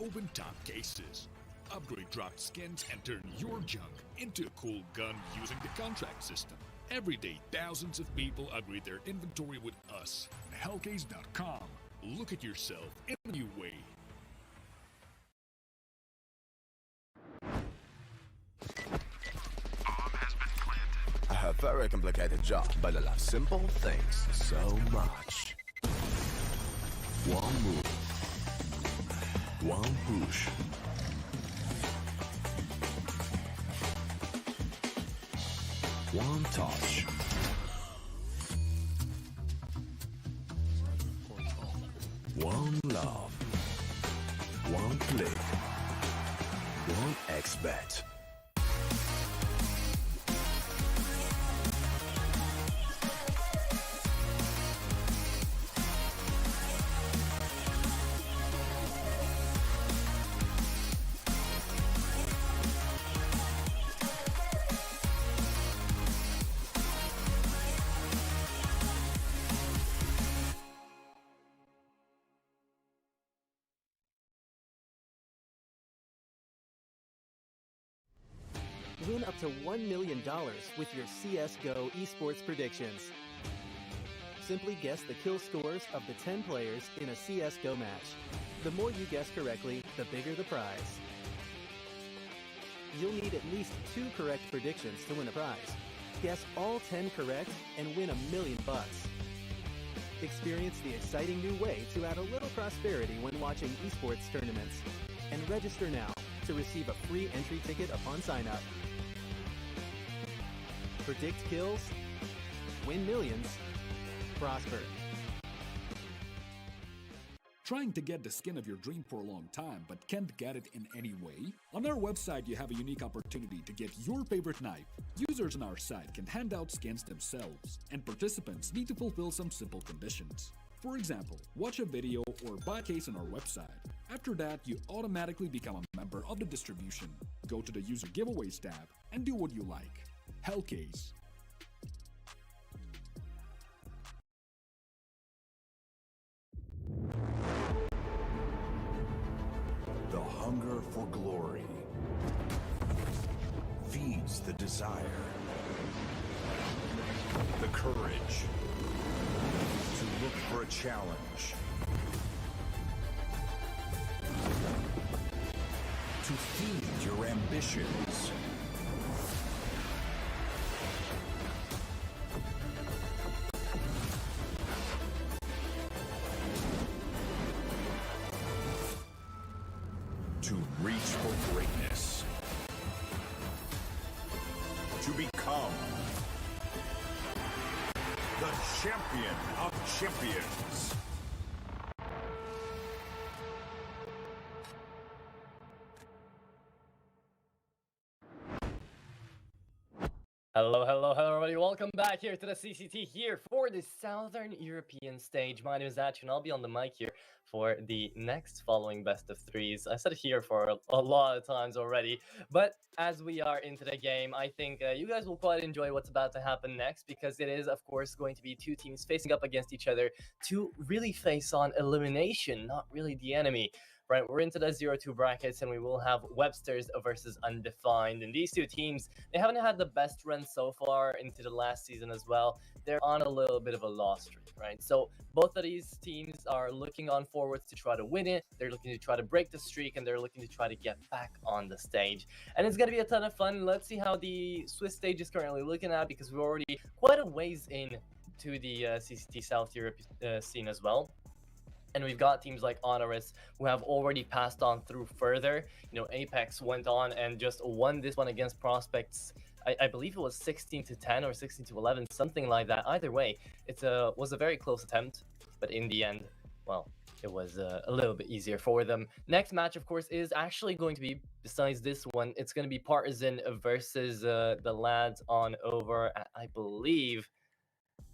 Open top cases. Upgrade dropped skins and turn your junk into a cool gun using the contract system. Every day, thousands of people upgrade their inventory with us. Hellcase.com. Look at yourself in a new way. I have very complicated job, but I love simple things so much. One move, one push. One touch. One love. One click. One XBet. Win up to $1 million with your CSGO esports predictions. Simply guess the kill scores of the 10 players in a CSGO match. The more you guess correctly, the bigger the prize. You'll need at least 2 correct predictions to win a prize. Guess all 10 correct and win $1 million. Experience the exciting new way to add a little prosperity when watching esports tournaments. And register now to to receive a free entry ticket upon sign-up. Predict kills, win millions, prosper. Trying to get the skin of your dream for a long time but can't get it in any way? On our website, you have a unique opportunity to get your favorite knife. Users on our site can hand out skins themselves, and participants need to fulfill some simple conditions. For example, watch a video or buy a case on our website. After that, you automatically become a member of the distribution. Go to the User Giveaways tab and do what you like. Hellcase. The hunger for glory feeds the desire, the courage to look for a challenge, to feed your ambitions. To reach for greatness. To become the champion of champions. Hello, everybody. Welcome back here to the CCT here for the Southern European stage. My name is Atch, and I'll be on the mic here for the next following best of threes. I said it here for a lot of times already, but as we are into the game, I think you guys will quite enjoy what's about to happen next, because it is, of course, going to be two teams facing up against each other to really face on elimination, not really the enemy. Right, we're into the 0-2 brackets, and we will have Webster's versus Undefined. And these two teams, they haven't had the best run so far into the last season as well. They're on a little bit of a loss streak, right? So both of these teams are looking on forwards to try to win it. They're looking to try to break the streak, and they're looking to try to get back on the stage. And it's going to be a ton of fun. Let's see how the Swiss stage is currently looking at, because we're already quite a ways in to the CCT South Europe scene as well. And we've got teams like Honoris who have already passed on through further. You know, Apeks went on and just won this one against Prospects. I believe it was 16-10 or 16-11, something like that. Either way, it was a very close attempt, but in the end, well, it was a little bit easier for them. Next match, of course, is actually going to be, besides this one, it's going to be Partisan versus the lads on over, I believe,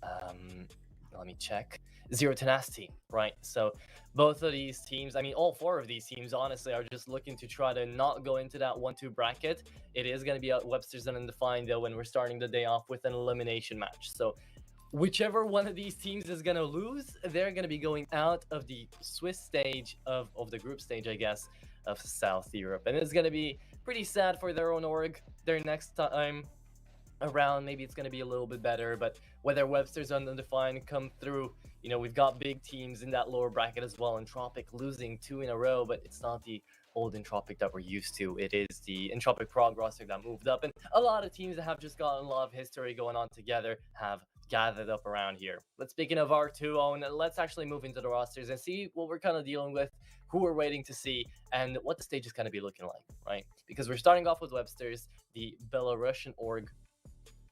let me check. Zero Tenacity, right? So both of these teams, I mean, all four of these teams, honestly, are just looking to try to not go into that 1-2 bracket. It is going to be at Webster's and Undefined, though, when we're starting the day off with an elimination match. So whichever one of these teams is going to lose, they're going to be going out of the Swiss stage of the group stage, I guess, of South Europe. And it's going to be pretty sad for their own org. Their next time around, maybe it's going to be a little bit better, but whether Webster's and Undefined come through, you know, we've got big teams in that lower bracket as well. Entropiq losing 2 in a row, but it's not the old Entropiq that we're used to. It is the Entropiq Prog roster that moved up, and a lot of teams that have just got a lot of history going on together have gathered up around here. But speaking of our two own, let's actually move into the rosters and see what we're kind of dealing with, who we're waiting to see, and what the stage is going to be looking like, right? Because we're starting off with Webster's, the Belarusian org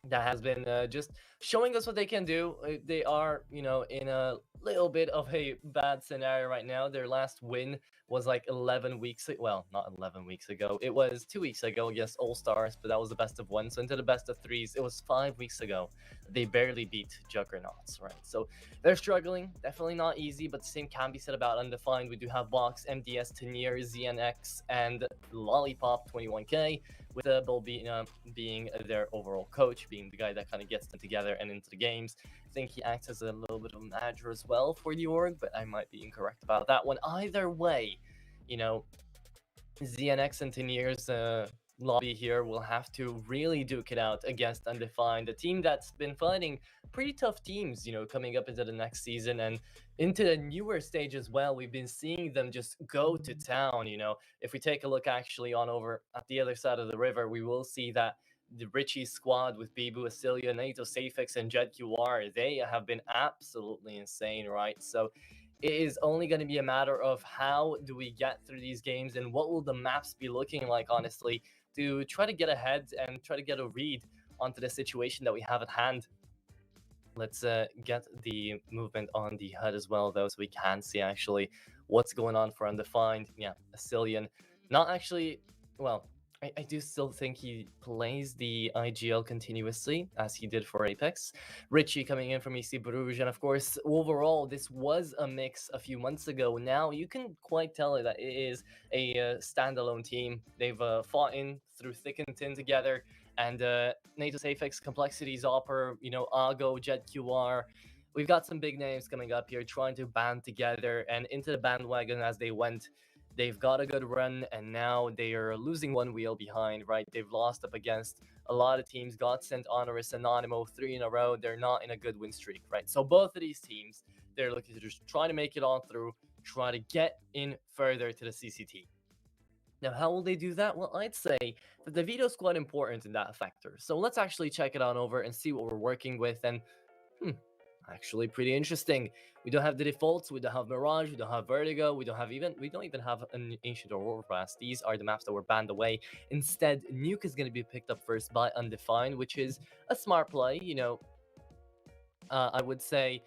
that has been just showing us what they can do. They are, you know, in a little bit of a bad scenario right now. Their last win was like 11 weeks, well, not 11 weeks ago. It was 2 weeks ago against All Stars, but that was the best of one. So into the best of threes, it was 5 weeks ago. They barely beat Juggernauts, right? So they're struggling. Definitely not easy, but the same can be said about Undefined. We do have Box, MDS, Tenier, ZNX, and Lollipop 21K, with Bill being their overall coach, being the guy that kind of gets them together and into the games. I think he acts as a little bit of a manager as well for the org, but I might be incorrect about that one. Either way, you know, ZNX and Tenier's lobby here will have to really duke it out against Undefined, a team that's been fighting pretty tough teams, you know, coming up into the next season and into the newer stage as well. We've been seeing them just go to town, you know. If we take a look actually on over at the other side of the river, we will see that the Richie squad with Bibu, Asilia, Nato, Safex, and Jed QR, they have been absolutely insane, right? So it is only going to be a matter of how do we get through these games and what will the maps be looking like, honestly, to try to get ahead and try to get a read onto the situation that we have at hand. Let's get the movement on the HUD as well, though, so we can see actually what's going on for Undefined. Yeah, Asilian. Not actually, well, I do still think he plays the IGL continuously, as he did for Apeks. Richie coming in from EC Bruges, and of course, overall, this was a mix a few months ago. Now, you can quite tell that it is a standalone team. They've fought in through thick and thin together, and Natus Apeks, Complexities, Opper, you know, Argo, Jet QR. We've got some big names coming up here trying to band together and into the bandwagon as they went. They've got a good run, and now they are losing one wheel behind, right? They've lost up against a lot of teams. GODSENT, Honoris, Anonymous, 3 in a row. They're not in a good win streak, right? So both of these teams, they're looking to just try to make it on through, try to get in further to the CCT. Now, how will they do that? Well, I'd say that the veto is quite important in that factor. So let's actually check it on over and see what we're working with. And actually pretty interesting. We don't have the defaults, we don't have Mirage, we don't have Vertigo, we don't even have an Ancient or Overpass. These are the maps that were banned away. Instead, Nuke is going to be picked up first by Undefined, which is a smart play. You know, I would say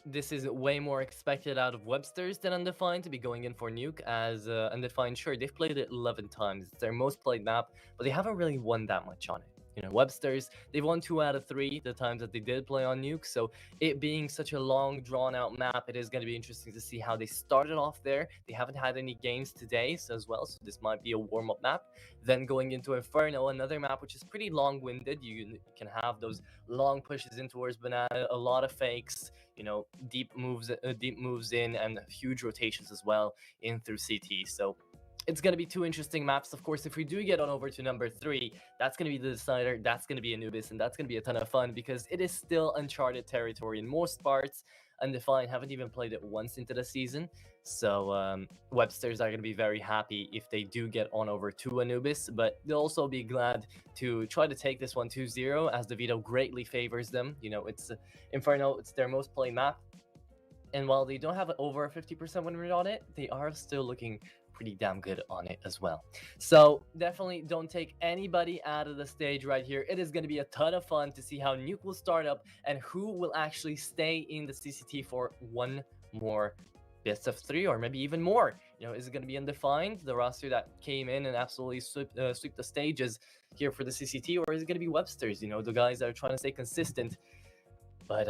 this is way more expected out of Webster's than Undefined to be going in for Nuke, as Undefined, sure, they've played it 11 times. It's their most played map, but they haven't really won that much on it. You know, Webster's, they've won 2 out of 3 the times that they did play on Nuke. So it being such a long, drawn-out map, it is going to be interesting to see how they started off there. They haven't had any games today as well, so this might be a warm-up map. Then going into Inferno, another map which is pretty long-winded. You can have those long pushes in towards Banana, a lot of fakes, you know, deep moves in, and huge rotations as well in through CT. So it's going to be 2 interesting maps. Of course, if we do get on over to number 3, that's going to be the decider. That's going to be Anubis, and that's going to be a ton of fun because it is still uncharted territory in most parts. Undefined haven't even played it once into the season. So Websters are going to be very happy if they do get on over to Anubis, but they'll also be glad to try to take this one 2-0 as the veto greatly favors them. You know, it's Inferno, it's their most played map. And while they don't have over a 50% win rate on it, they are still looking pretty damn good on it as well. So definitely don't take anybody out of the stage right here. It is going to be a ton of fun to see how Nuke will start up and who will actually stay in the CCT for one more best of 3 or maybe even more. You know, is it going to be Undefined, the roster that came in and absolutely sweep the stages here for the CCT, or is it going to be Websters, you know, the guys that are trying to stay consistent, but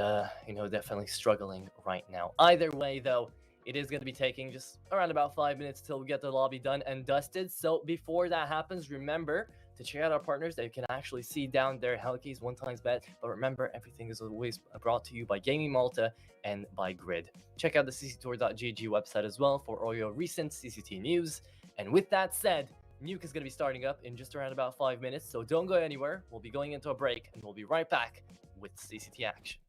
you know, definitely struggling right now. Either way, though, it is going to be taking just around about 5 minutes till we get the lobby done and dusted. So before that happens, remember to check out our partners that you can actually see down there. Hellkeys, 1xBet. But remember, everything is always brought to you by Gaming Malta and by Grid. Check out the cctour.gg website as well for all your recent CCT news. And with that said, Nuke is going to be starting up in just around about 5 minutes. So don't go anywhere. We'll be going into a break and we'll be right back with CCT action.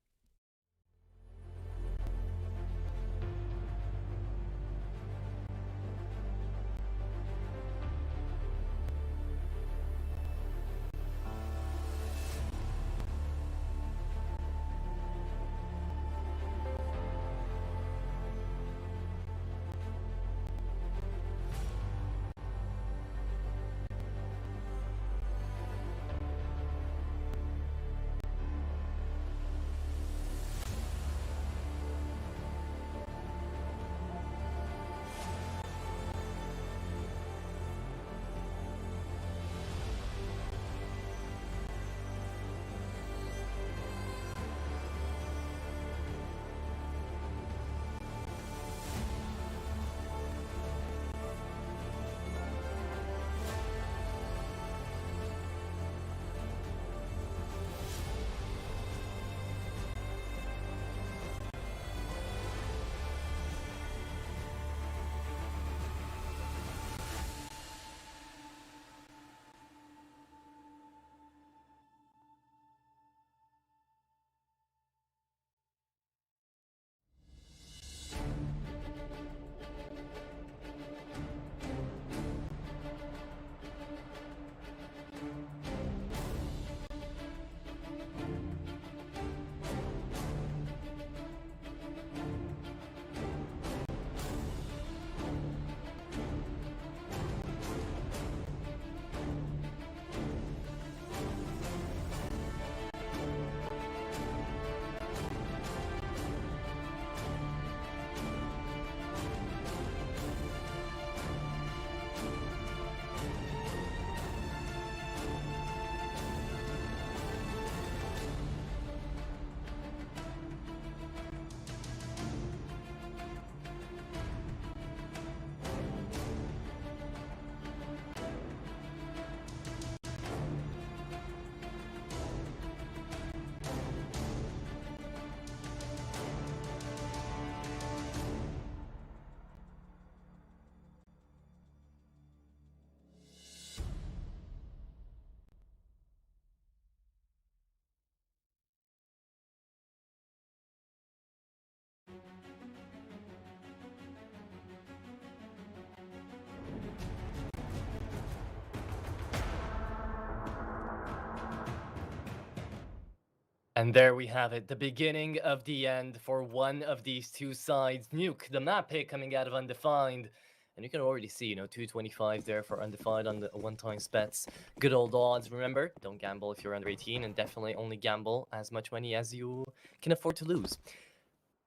And there we have it, the beginning of the end for one of these two sides. Nuke, the map pick coming out of Undefined. And you can already see, 225 there for Undefined on the one-time bets. Good old odds. Remember, don't gamble if you're under 18, and definitely only gamble as much money as you can afford to lose.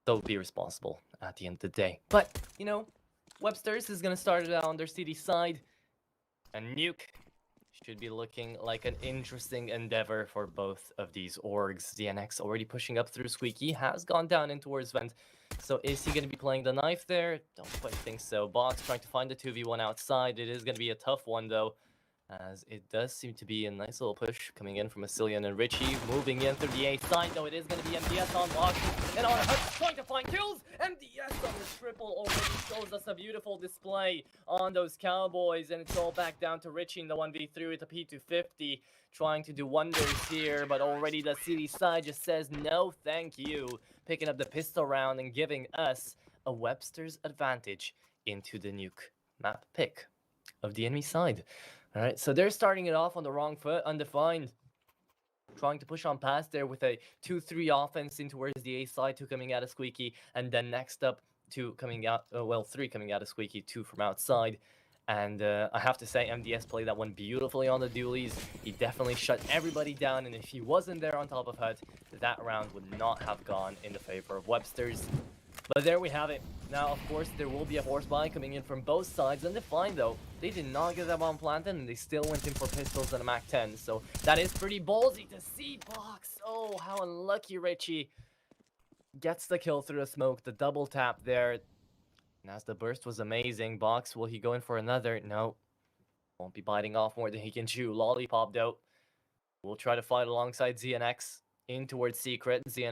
Though be responsible at the end of the day. But, Webster's is going to start it out on their city side. And Nuke should be looking like an interesting endeavor for both of these orgs. DNX already pushing up through Squeaky, has gone down in towards Vent. So is he going to be playing the knife there? Don't quite think so. Box trying to find the 2v1 outside. It is going to be a tough one though, as it does seem to be a nice little push coming in from Asilian and Richie. Moving in through the A side, though it is going to be MDS on Box. And on Hutch trying to find kills. MDS on the triple already shows us a beautiful display on those Cowboys. And it's all back down to Richie in the 1v3 with a P250. Trying to do wonders here, but already the city side just says no thank you. Picking up the pistol round and giving us a Webster's advantage into the Nuke map pick of the enemy side. All right, so they're starting it off on the wrong foot, Undefined. Trying to push on past there with a 2-3 offense in towards the A side, 2 coming out of Squeaky, and then next up 2 coming out, 3 coming out of Squeaky, 2 from outside. And I have to say, MDS played that one beautifully on the dualies. He definitely shut everybody down, and if he wasn't there on top of Hut, that round would not have gone in the favor of Webster's. But there we have it. Now, of course, there will be a force buy coming in from both sides. Undefined, though, they did not get that bomb planted, and they still went in for pistols and a MAC-10. So that is pretty ballsy to see. Box. Oh, how unlucky Richie gets the kill through the smoke. The double tap there. And as the burst was amazing, Box, will he go in for another? No. Won't be biting off more than he can chew. Lollipop, though. We'll try to fight alongside ZNX in towards Secret. ZNX